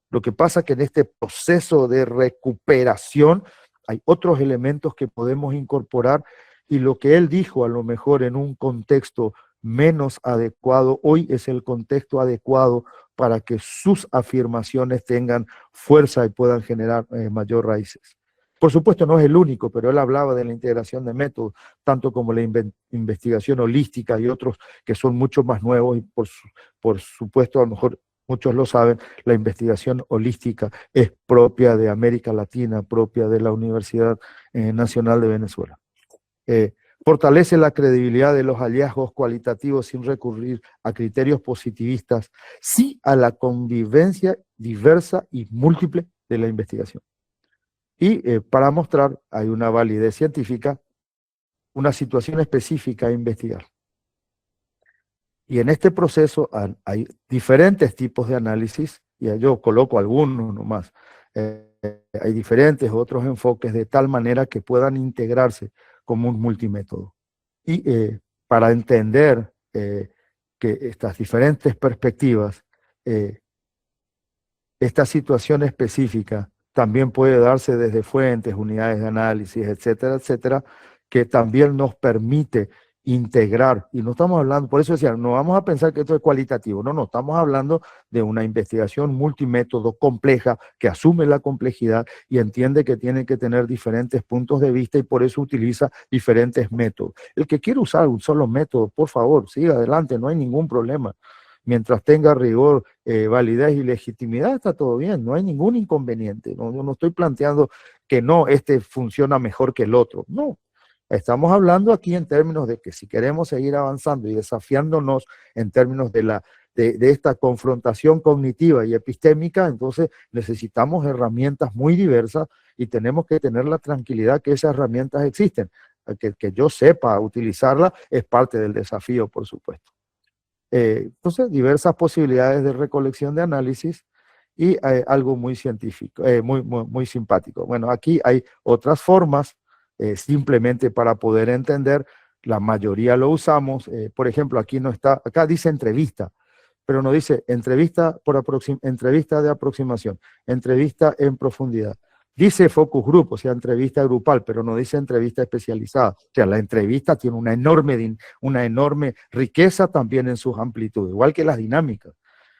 Lo que pasa es que en este proceso de recuperación hay otros elementos que podemos incorporar, y lo que él dijo a lo mejor en un contexto menos adecuado, hoy es el contexto adecuado para que sus afirmaciones tengan fuerza y puedan generar mayor raíces. Por supuesto no es el único, pero él hablaba de la integración de métodos, tanto como la investigación holística y otros que son mucho más nuevos y por supuesto a lo mejor muchos lo saben, la investigación holística es propia de América Latina, propia de la Universidad Nacional de Venezuela. Fortalece la credibilidad de los hallazgos cualitativos sin recurrir a criterios positivistas, sí a la convivencia diversa y múltiple de la investigación. Y para mostrar, hay una validez científica, una situación específica a investigar. Y en este proceso hay diferentes tipos de análisis, y yo coloco algunos nomás. Hay diferentes otros enfoques de tal manera que puedan integrarse como un multimétodo. Y para entender que estas diferentes perspectivas, esta situación específica también puede darse desde fuentes, unidades de análisis, etcétera, que también nos permite integrar, y no estamos hablando, por eso decía, no vamos a pensar que esto es cualitativo, no, estamos hablando de una investigación multimétodo compleja que asume la complejidad y entiende que tiene que tener diferentes puntos de vista y por eso utiliza diferentes métodos. El que quiere usar un solo método, por favor, siga adelante, no hay ningún problema. Mientras tenga rigor, validez y legitimidad, está todo bien, no hay ningún inconveniente. No, yo no estoy planteando que no, este funciona mejor que el otro, no. Estamos hablando aquí en términos de que si queremos seguir avanzando y desafiándonos en términos de esta confrontación cognitiva y epistémica, entonces necesitamos herramientas muy diversas y tenemos que tener la tranquilidad que esas herramientas existen. Que yo sepa utilizarlas es parte del desafío, por supuesto. Entonces, diversas posibilidades de recolección de análisis y algo muy científico, muy simpático. Bueno, aquí hay otras formas, simplemente para poder entender, la mayoría lo usamos, por ejemplo, aquí no está, acá dice entrevista, pero no dice entrevista entrevista de aproximación, entrevista en profundidad. Dice focus group, o sea, entrevista grupal, pero no dice entrevista especializada. O sea, la entrevista tiene una enorme riqueza también en sus amplitudes, igual que las dinámicas.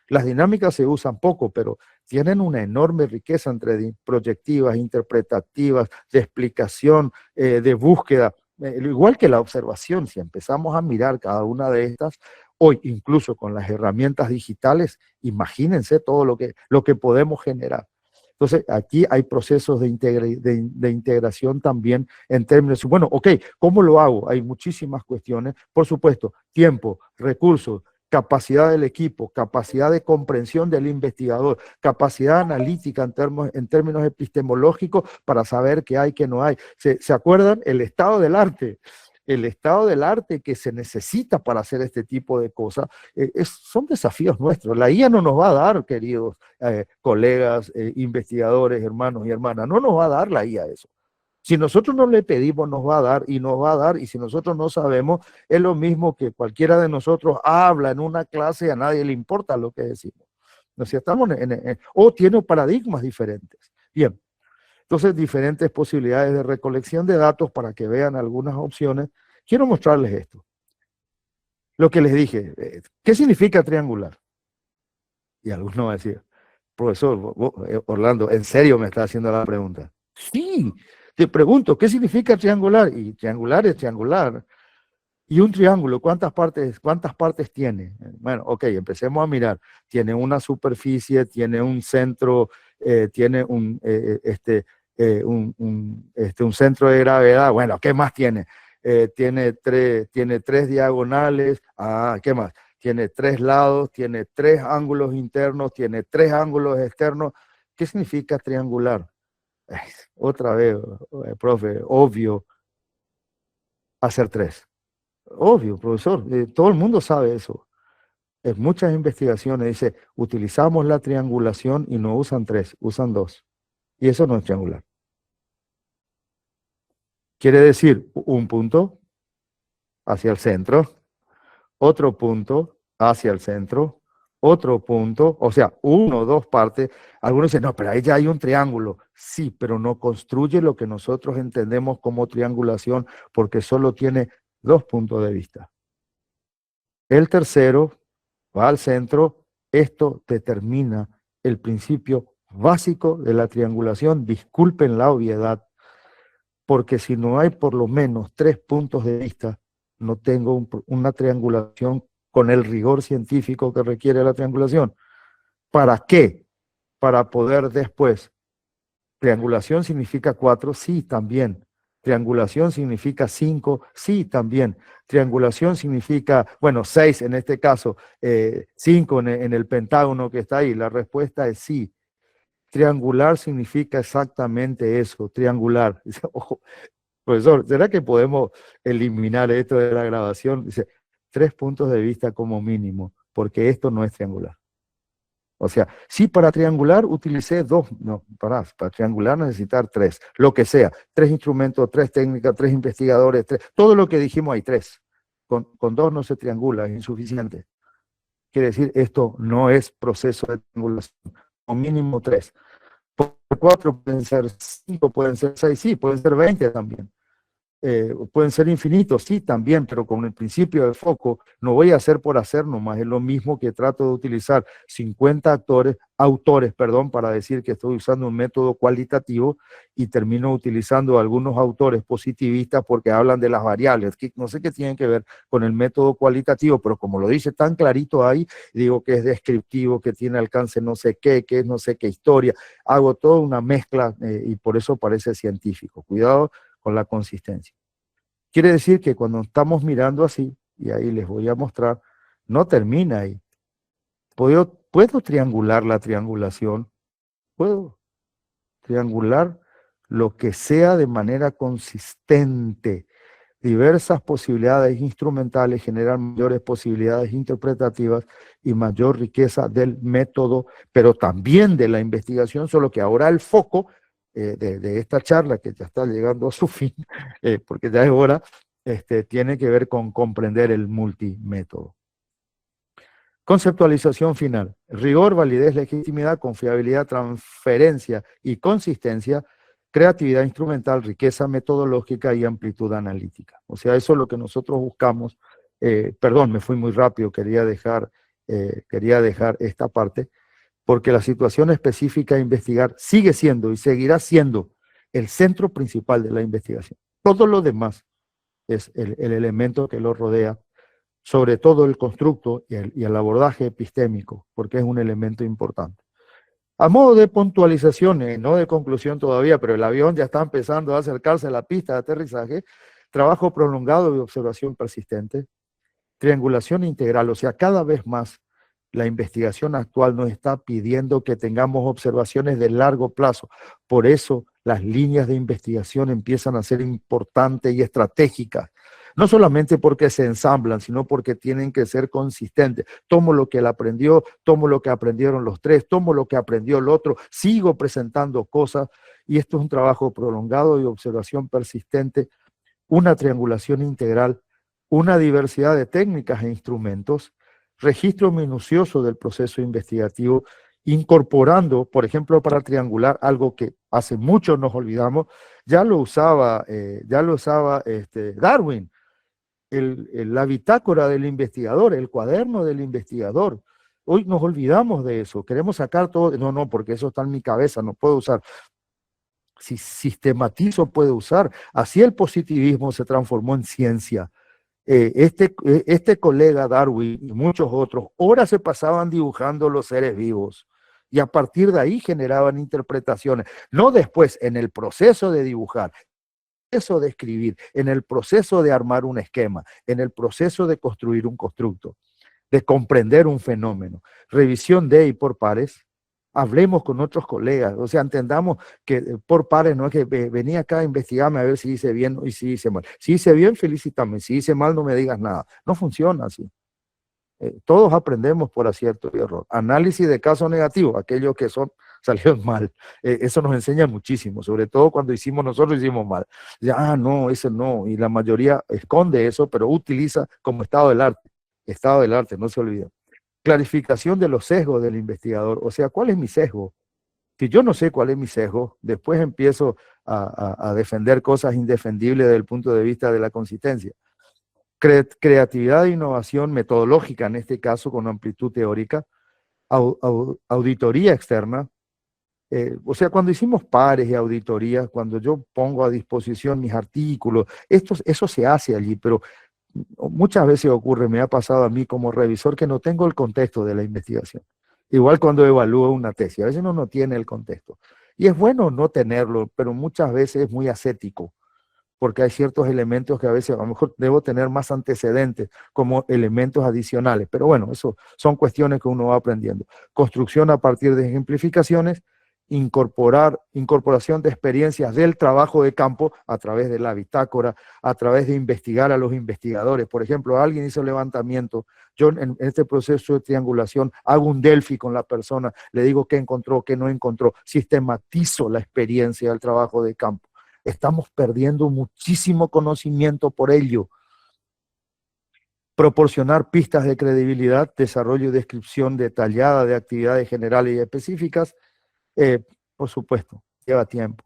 Las dinámicas se usan poco, pero tienen una enorme riqueza entre proyectivas, interpretativas, de explicación, de búsqueda, igual que la observación. Si empezamos a mirar cada una de estas, hoy incluso con las herramientas digitales, imagínense todo lo que podemos generar. Entonces, aquí hay procesos de integración también en términos, bueno, ok, ¿cómo lo hago? Hay muchísimas cuestiones, por supuesto, tiempo, recursos, capacidad del equipo, capacidad de comprensión del investigador, capacidad analítica en términos epistemológicos para saber qué hay, qué no hay. ¿Se acuerdan? El estado del arte. El estado del arte que se necesita para hacer este tipo de cosas, son desafíos nuestros. La IA no nos va a dar, queridos colegas, investigadores, hermanos y hermanas, no nos va a dar la IA eso. Si nosotros no le pedimos, nos va a dar, y nos va a dar, y si nosotros no sabemos, es lo mismo que cualquiera de nosotros habla en una clase y a nadie le importa lo que decimos. O sea, estamos o tiene paradigmas diferentes. Bien, entonces diferentes posibilidades de recolección de datos para que vean algunas opciones. Quiero mostrarles esto. Lo que les dije, ¿qué significa triangular? Y algunos van a decir, profesor, Orlando, ¿en serio me está haciendo la pregunta? Sí, te pregunto, ¿qué significa triangular? Y triangular es triangular. Y un triángulo, ¿cuántas partes tiene? Bueno, ok, empecemos a mirar. Tiene una superficie, tiene un centro, tiene un centro de gravedad. Bueno, ¿qué más tiene? Tiene tres diagonales. ¿Qué más? Tiene tres lados, tiene tres ángulos internos, tiene tres ángulos externos. ¿Qué significa triangular? Otra vez, profe, obvio, hacer tres. Obvio, profesor, todo el mundo sabe eso. En muchas investigaciones dice, utilizamos la triangulación y no usan tres, usan dos. Y eso no es triangular. Quiere decir un punto hacia el centro, otro punto hacia el centro, otro punto, o sea, uno o dos partes. Algunos dicen, no, pero ahí ya hay un triángulo. Sí, pero no construye lo que nosotros entendemos como triangulación porque solo tiene dos puntos de vista. El tercero va al centro. Esto determina el principio básico de la triangulación. Disculpen la obviedad, porque si no hay por lo menos tres puntos de vista, no tengo una triangulación con el rigor científico que requiere la triangulación. ¿Para qué? Para poder después. Triangulación significa 4, sí, también. Triangulación significa 5, sí, también. Triangulación significa, bueno, 6 en este caso, 5 en el pentágono que está ahí. La respuesta es sí. Triangular significa exactamente eso, triangular. Ojo, profesor, ¿será que podemos eliminar esto de la grabación? Dice, 3 puntos de vista como mínimo, porque esto no es triangular. O sea, si para triangular utilicé 2, no, para triangular necesitar 3, lo que sea, 3 instrumentos, 3 técnicas, 3 investigadores, 3, todo lo que dijimos hay 3. Con 2 no se triangula, es insuficiente. Quiere decir, esto no es proceso de triangulación, o mínimo 3. Por 4 pueden ser 5, pueden ser 6, sí, pueden ser 20 también. Pueden ser infinitos, sí, también, pero con el principio de foco, no voy a hacer por hacer nomás, es lo mismo que trato de utilizar 50 autores, para decir que estoy usando un método cualitativo y termino utilizando algunos autores positivistas porque hablan de las variables, que no sé qué tienen que ver con el método cualitativo, pero como lo dice tan clarito ahí, digo que es descriptivo, que tiene alcance no sé qué, que es no sé qué historia, hago toda una mezcla y por eso parece científico. Cuidado con la consistencia. Quiere decir que cuando estamos mirando así, y ahí les voy a mostrar, no termina ahí. ¿Puedo triangular la triangulación? Puedo triangular lo que sea de manera consistente. Diversas posibilidades instrumentales generan mayores posibilidades interpretativas y mayor riqueza del método, pero también de la investigación, solo que ahora el foco de esta charla, que ya está llegando a su fin, porque ya es hora, tiene que ver con comprender el multimétodo. Conceptualización final. Rigor, validez, legitimidad, confiabilidad, transferencia y consistencia, creatividad instrumental, riqueza metodológica y amplitud analítica. O sea, eso es lo que nosotros buscamos. Perdón, me fui muy rápido, quería dejar esta parte, porque la situación específica a investigar sigue siendo y seguirá siendo el centro principal de la investigación. Todo lo demás es el elemento que lo rodea, sobre todo el constructo y el abordaje epistémico, porque es un elemento importante. A modo de puntualización, no de conclusión todavía, pero el avión ya está empezando a acercarse a la pista de aterrizaje, trabajo prolongado de observación persistente, triangulación integral, o sea, cada vez más la investigación actual nos está pidiendo que tengamos observaciones de largo plazo. Por eso las líneas de investigación empiezan a ser importantes y estratégicas. No solamente porque se ensamblan, sino porque tienen que ser consistentes. Tomo lo que él aprendió, tomo lo que aprendieron los 3, tomo lo que aprendió el otro, sigo presentando cosas, y esto es un trabajo prolongado de observación persistente, una triangulación integral, una diversidad de técnicas e instrumentos, registro minucioso del proceso investigativo, incorporando, por ejemplo, para triangular, algo que hace mucho nos olvidamos, ya lo usaba Darwin, la bitácora del investigador, el cuaderno del investigador. Hoy nos olvidamos de eso, queremos sacar todo, no, porque eso está en mi cabeza, no puedo usar. Si sistematizo, puedo usar. Así el positivismo se transformó en ciencia. Este colega Darwin y muchos otros, horas se pasaban dibujando los seres vivos y a partir de ahí generaban interpretaciones. No después, en el proceso de dibujar, proceso de escribir, en el proceso de armar un esquema, en el proceso de construir un constructo, de comprender un fenómeno. Revisión de y por pares. Hablemos con otros colegas, o sea, entendamos que por pares no es que venía acá a investigarme a ver si hice bien y si hice mal. Si hice bien, felicítame, si hice mal, no me digas nada. No funciona así. Todos aprendemos por acierto y error. Análisis de casos negativos, aquellos que salieron mal. Eso nos enseña muchísimo, sobre todo cuando nosotros hicimos mal. Ya, no, ese no, y la mayoría esconde eso, pero utiliza como estado del arte, no se olviden. Clarificación de los sesgos del investigador, o sea, ¿cuál es mi sesgo? Si yo no sé cuál es mi sesgo, después empiezo a defender cosas indefendibles desde el punto de vista de la consistencia. Creatividad e innovación metodológica, en este caso con amplitud teórica, auditoría externa, o sea, cuando hicimos pares y auditorías, cuando yo pongo a disposición mis artículos, eso se hace allí, pero muchas veces ocurre, me ha pasado a mí como revisor, que no tengo el contexto de la investigación. Igual cuando evalúo una tesis, a veces uno no tiene el contexto. Y es bueno no tenerlo, pero muchas veces es muy ascético, porque hay ciertos elementos que a veces a lo mejor debo tener más antecedentes como elementos adicionales. Pero bueno, eso son cuestiones que uno va aprendiendo. Construcción a partir de ejemplificaciones, incorporación de experiencias del trabajo de campo a través de la bitácora, a través de investigar a los investigadores. Por ejemplo, alguien hizo levantamiento, yo en este proceso de triangulación hago un Delphi con la persona, le digo qué encontró, qué no encontró, sistematizo la experiencia del trabajo de campo. Estamos perdiendo muchísimo conocimiento por ello. Proporcionar pistas de credibilidad, desarrollo y descripción detallada de actividades generales y específicas, por supuesto, lleva tiempo,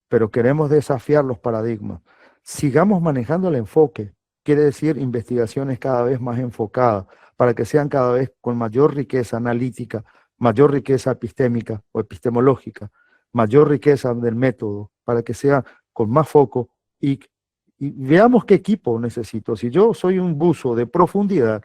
pero queremos desafiar los paradigmas. Sigamos manejando el enfoque, quiere decir investigaciones cada vez más enfocadas, para que sean cada vez con mayor riqueza analítica, mayor riqueza epistémica o epistemológica, mayor riqueza del método, para que sea con más foco y veamos qué equipo necesito. Si yo soy un buzo de profundidad,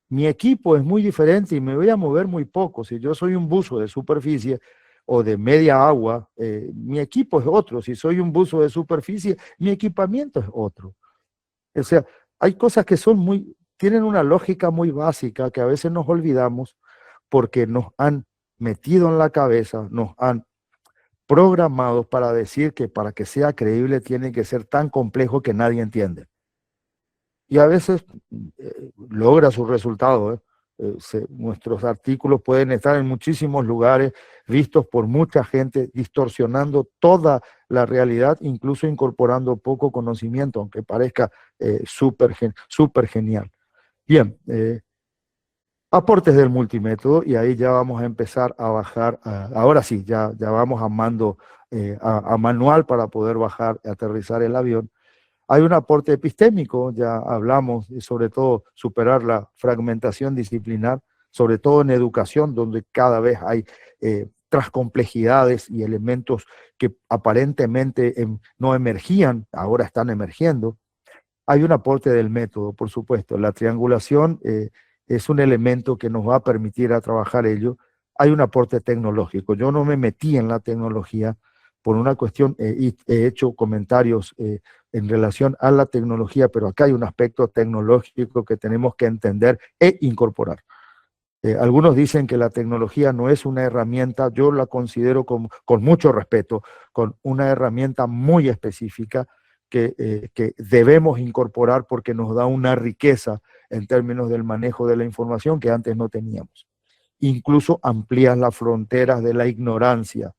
mi equipo es muy diferente y me voy a mover muy poco. Si yo soy un buzo de superficie o de media agua, mi equipo es otro. Si soy un buzo de superficie, mi equipamiento es otro. O sea, hay cosas que tienen una lógica muy básica que a veces nos olvidamos porque nos han metido en la cabeza, nos han programado para decir que para que sea creíble tiene que ser tan complejo que nadie entiende. Y a veces logra su resultado. Nuestros artículos pueden estar en muchísimos lugares, vistos por mucha gente, distorsionando toda la realidad, incluso incorporando poco conocimiento, aunque parezca súper genial. Bien, aportes del multimétodo, y ahí ya vamos a empezar a bajar, ahora sí, ya vamos a mando, a manual para poder bajar y aterrizar el avión. Hay un aporte epistémico, ya hablamos, y sobre todo superar la fragmentación disciplinar, sobre todo en educación, donde cada vez hay transcomplejidades y elementos que aparentemente no emergían, ahora están emergiendo. Hay un aporte del método, por supuesto. La triangulación es un elemento que nos va a permitir a trabajar ello. Hay un aporte tecnológico. Yo no me metí en la tecnología por una cuestión, y he hecho comentarios en relación a la tecnología, pero acá hay un aspecto tecnológico que tenemos que entender e incorporar. Algunos dicen que la tecnología no es una herramienta, yo la considero con mucho respeto, con una herramienta muy específica que debemos incorporar porque nos da una riqueza en términos del manejo de la información que antes no teníamos. Incluso amplía las fronteras de la ignorancia.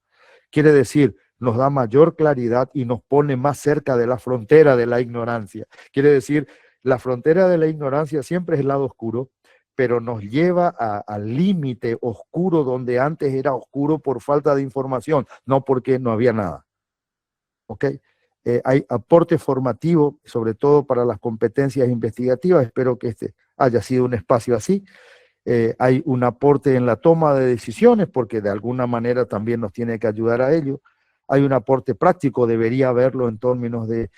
Quiere decir, nos da mayor claridad y nos pone más cerca de la frontera de la ignorancia. Quiere decir, la frontera de la ignorancia siempre es el lado oscuro, pero nos lleva al límite oscuro donde antes era oscuro por falta de información, no porque no había nada. ¿Ok? Hay aporte formativo, sobre todo para las competencias investigativas. Espero que este haya sido un espacio así. Hay un aporte en la toma de decisiones, porque de alguna manera también nos tiene que ayudar a ello. Hay un aporte práctico, debería haberlo en términos de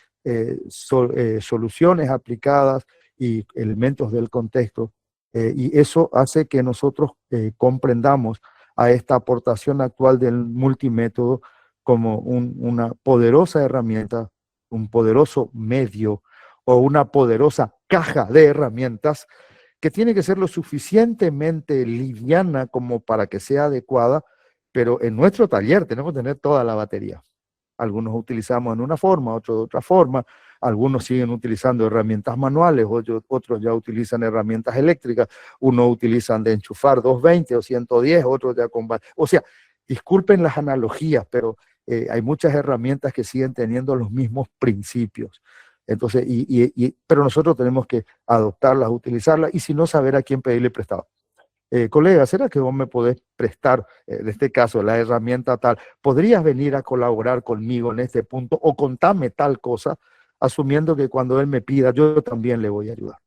soluciones aplicadas y elementos del contexto. Y eso hace que nosotros comprendamos a esta aportación actual del multimétodo como una poderosa herramienta, un poderoso medio o una poderosa caja de herramientas que tiene que ser lo suficientemente liviana como para que sea adecuada, pero en nuestro taller tenemos que tener toda la batería. Algunos utilizamos en una forma, otros de otra forma, algunos siguen utilizando herramientas manuales, otros ya utilizan herramientas eléctricas, unos utilizan de enchufar 220 o 110, otros ya con... O sea, disculpen las analogías, pero hay muchas herramientas que siguen teniendo los mismos principios. Entonces, pero nosotros tenemos que adoptarlas, utilizarlas, y si no, saber a quién pedirle prestado. Colega, ¿será que vos me podés prestar, en este caso, la herramienta tal? ¿Podrías venir a colaborar conmigo en este punto o contame tal cosa, asumiendo que cuando él me pida, yo también le voy a ayudar?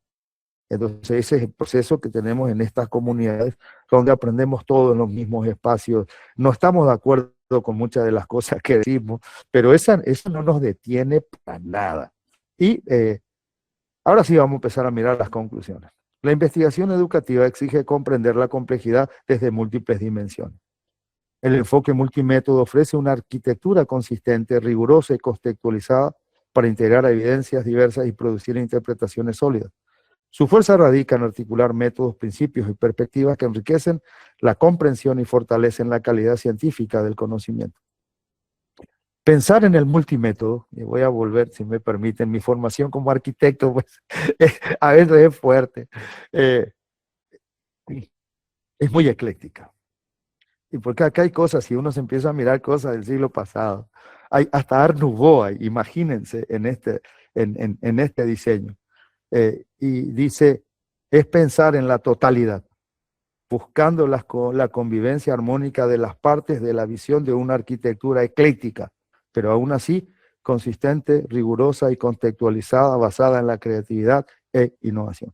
Entonces, ese es el proceso que tenemos en estas comunidades, donde aprendemos todos en los mismos espacios. No estamos de acuerdo con muchas de las cosas que decimos, pero eso no nos detiene para nada. Y ahora sí vamos a empezar a mirar las conclusiones. La investigación educativa exige comprender la complejidad desde múltiples dimensiones. El enfoque multimétodo ofrece una arquitectura consistente, rigurosa y contextualizada para integrar evidencias diversas y producir interpretaciones sólidas. Su fuerza radica en articular métodos, principios y perspectivas que enriquecen la comprensión y fortalecen la calidad científica del conocimiento. Pensar en el multimétodo, y voy a volver, si me permiten, mi formación como arquitecto, pues a veces es fuerte, es muy ecléctica. Y porque acá hay cosas, si uno se empieza a mirar cosas del siglo pasado, hay hasta Art Nouveau, imagínense, en este diseño. Y dice, es pensar en la totalidad, buscando la convivencia armónica de las partes de la visión de una arquitectura ecléctica, pero aún así consistente, rigurosa y contextualizada, basada en la creatividad e innovación.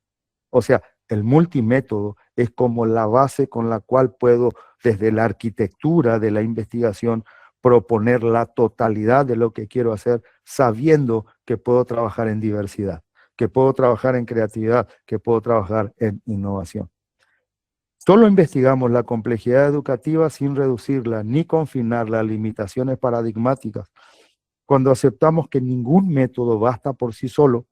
O sea, el multimétodo es como la base con la cual puedo, desde la arquitectura de la investigación, proponer la totalidad de lo que quiero hacer, sabiendo que puedo trabajar en diversidad, que puedo trabajar en creatividad, que puedo trabajar en innovación. Solo investigamos la complejidad educativa sin reducirla ni confinarla a limitaciones paradigmáticas. Cuando aceptamos que ningún método basta por sí solo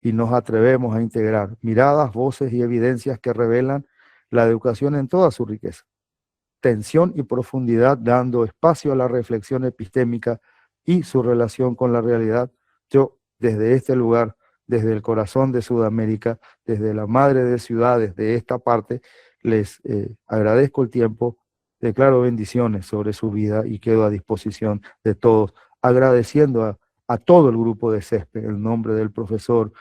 y nos atrevemos a integrar miradas, voces y evidencias que revelan la educación en toda su riqueza, tensión y profundidad, dando espacio a la reflexión epistémica y su relación con la realidad, yo desde este lugar, desde el corazón de Sudamérica, desde la madre de ciudades de esta parte, les agradezco el tiempo, declaro bendiciones sobre su vida y quedo a disposición de todos, agradeciendo a todo el grupo de CESPE, en el nombre del profesor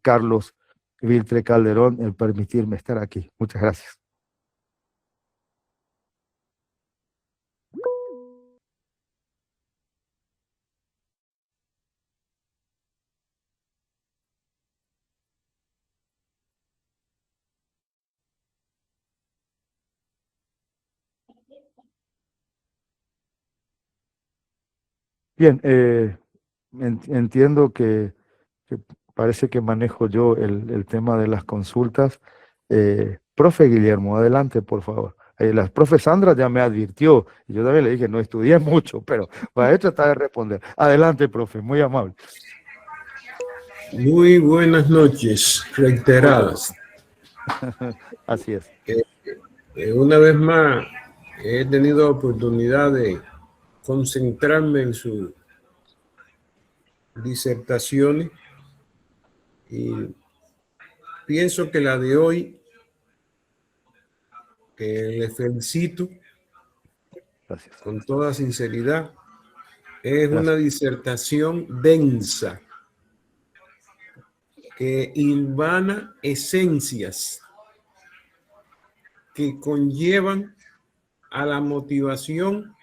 Carlos Viltre Calderón, el permitirme estar aquí. Muchas gracias. Bien, entiendo que parece que manejo yo el tema de las consultas. Profe Guillermo, adelante, por favor. La profe Sandra ya me advirtió, y yo también le dije, no estudié mucho, pero para esto está de responder. Adelante, profe, muy amable. Muy buenas noches, reiteradas. Así es. Una vez más, he tenido oportunidad de concentrarme en sus disertaciones y pienso que la de hoy, que le felicito Gracias. con toda sinceridad, es Gracias. una disertación densa que hilvana esencias que conllevan a la motivación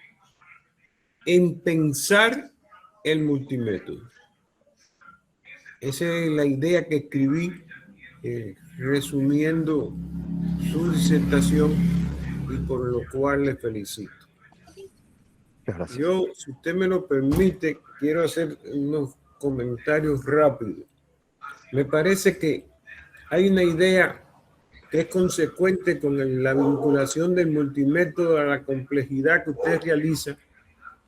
en pensar el multimétodo. Esa es la idea que escribí, resumiendo su disertación, y por lo cual le felicito. Gracias. Yo, si usted me lo permite, quiero hacer unos comentarios rápidos. Me parece que hay una idea que es consecuente con la vinculación del multimétodo a la complejidad que usted realiza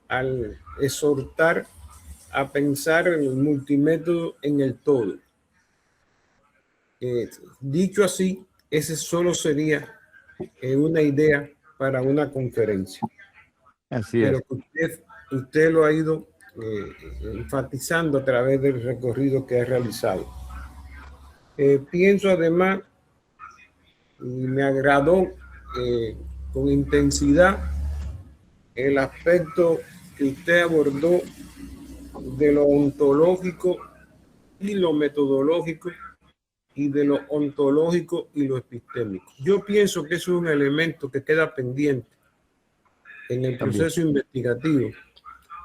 al exhortar a pensar en el multimétodo en el todo. Dicho así, ese solo sería una idea para una conferencia. Así Pero es. usted lo ha ido enfatizando a través del recorrido que ha realizado. Pienso además, y me agradó con intensidad el aspecto que usted abordó de lo ontológico y lo metodológico, y de lo ontológico y lo epistémico. Yo pienso que eso es un elemento que queda pendiente en el proceso investigativo,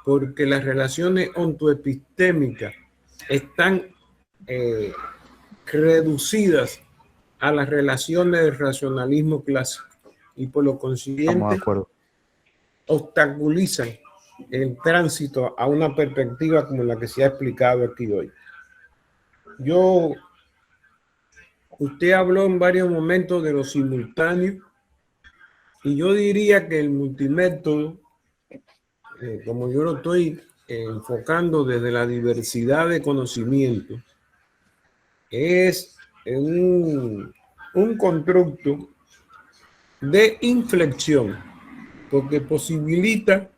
porque las relaciones ontoepistémicas están reducidas a las relaciones del racionalismo clásico y por lo consiguiente obstaculizan el tránsito a una perspectiva como la que se ha explicado aquí hoy. Yo Usted habló en varios momentos de lo simultáneo y yo diría que el multimétodo, como yo lo estoy enfocando desde la diversidad de conocimiento, es un constructo de inflexión, porque posibilita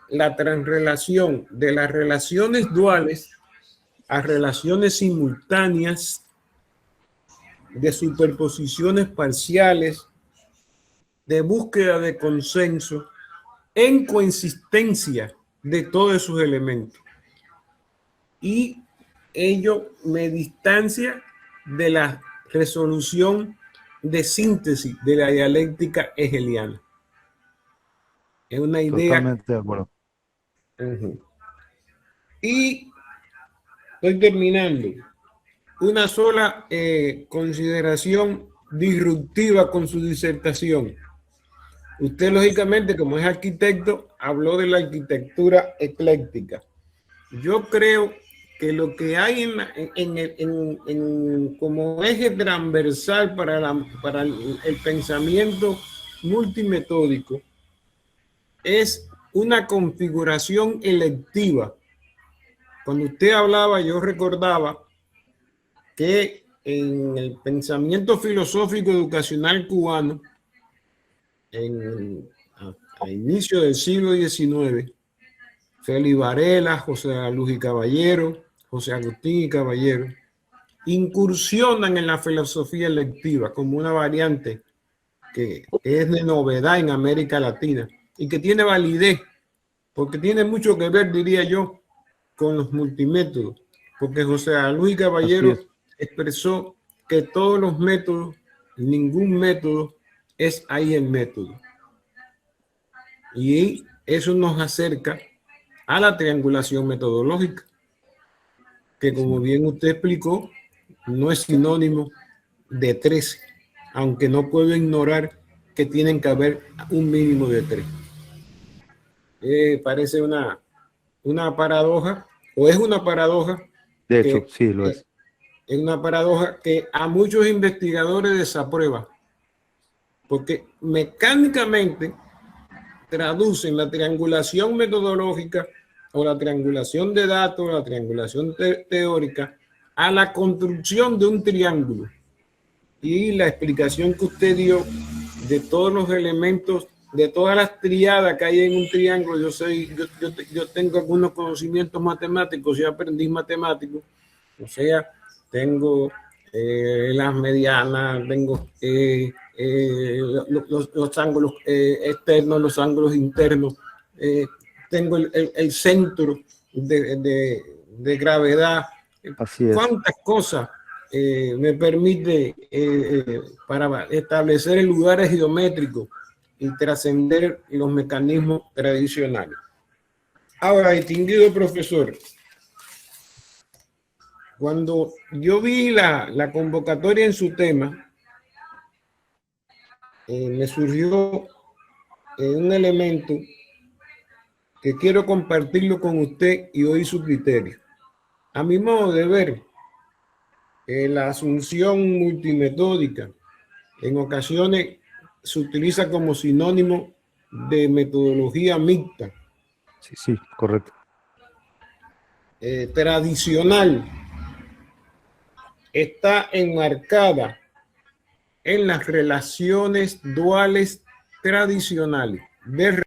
la transrelación de las relaciones duales a relaciones simultáneas, de superposiciones parciales, de búsqueda de consenso en coexistencia de todos esos elementos. Y ello me distancia de la resolución de síntesis de la dialéctica hegeliana. Es una idea. Totalmente de acuerdo. Y estoy terminando. Una sola consideración disruptiva con su disertación. Usted, lógicamente, como es arquitecto, habló de la arquitectura ecléctica. Yo creo que lo que hay como eje transversal para el pensamiento multimetódico es una configuración electiva. Cuando usted hablaba, yo recordaba que en el pensamiento filosófico educacional cubano, a inicio del siglo XIX, Félix Varela, José Luz y Caballero, José Agustín y Caballero, incursionan en la filosofía electiva como una variante que es de novedad en América Latina y que tiene validez, porque tiene mucho que ver, diría yo, con los multimétodos, porque José Luz y Caballero expresó que todos los métodos, ningún método es ahí el método. Y eso nos acerca a la triangulación metodológica, que como bien usted explicó, no es sinónimo de 13, aunque no puedo ignorar que tienen que haber un mínimo de 3. Parece una paradoja, o es una paradoja. De hecho, sí lo es. Es una paradoja que a muchos investigadores desaprueba, porque mecánicamente traducen la triangulación metodológica o la triangulación de datos, la triangulación teórica, a la construcción de un triángulo. Y la explicación que usted dio de todos los elementos, de todas las triadas que hay en un triángulo, yo tengo algunos conocimientos matemáticos, yo aprendí matemáticos, o sea, tengo las medianas, tengo los ángulos externos, los ángulos internos, tengo el centro de gravedad. Así es. ¿Cuántas cosas me permite para establecer lugares geométricos y trascender los mecanismos tradicionales? Ahora, distinguido profesor, cuando yo vi la convocatoria en su tema, me surgió un elemento que quiero compartirlo con usted y oír su criterio. A mi modo de ver, la asunción multimetódica en ocasiones se utiliza como sinónimo de metodología mixta. Sí, correcto. Tradicional. Está enmarcada en las relaciones duales tradicionales de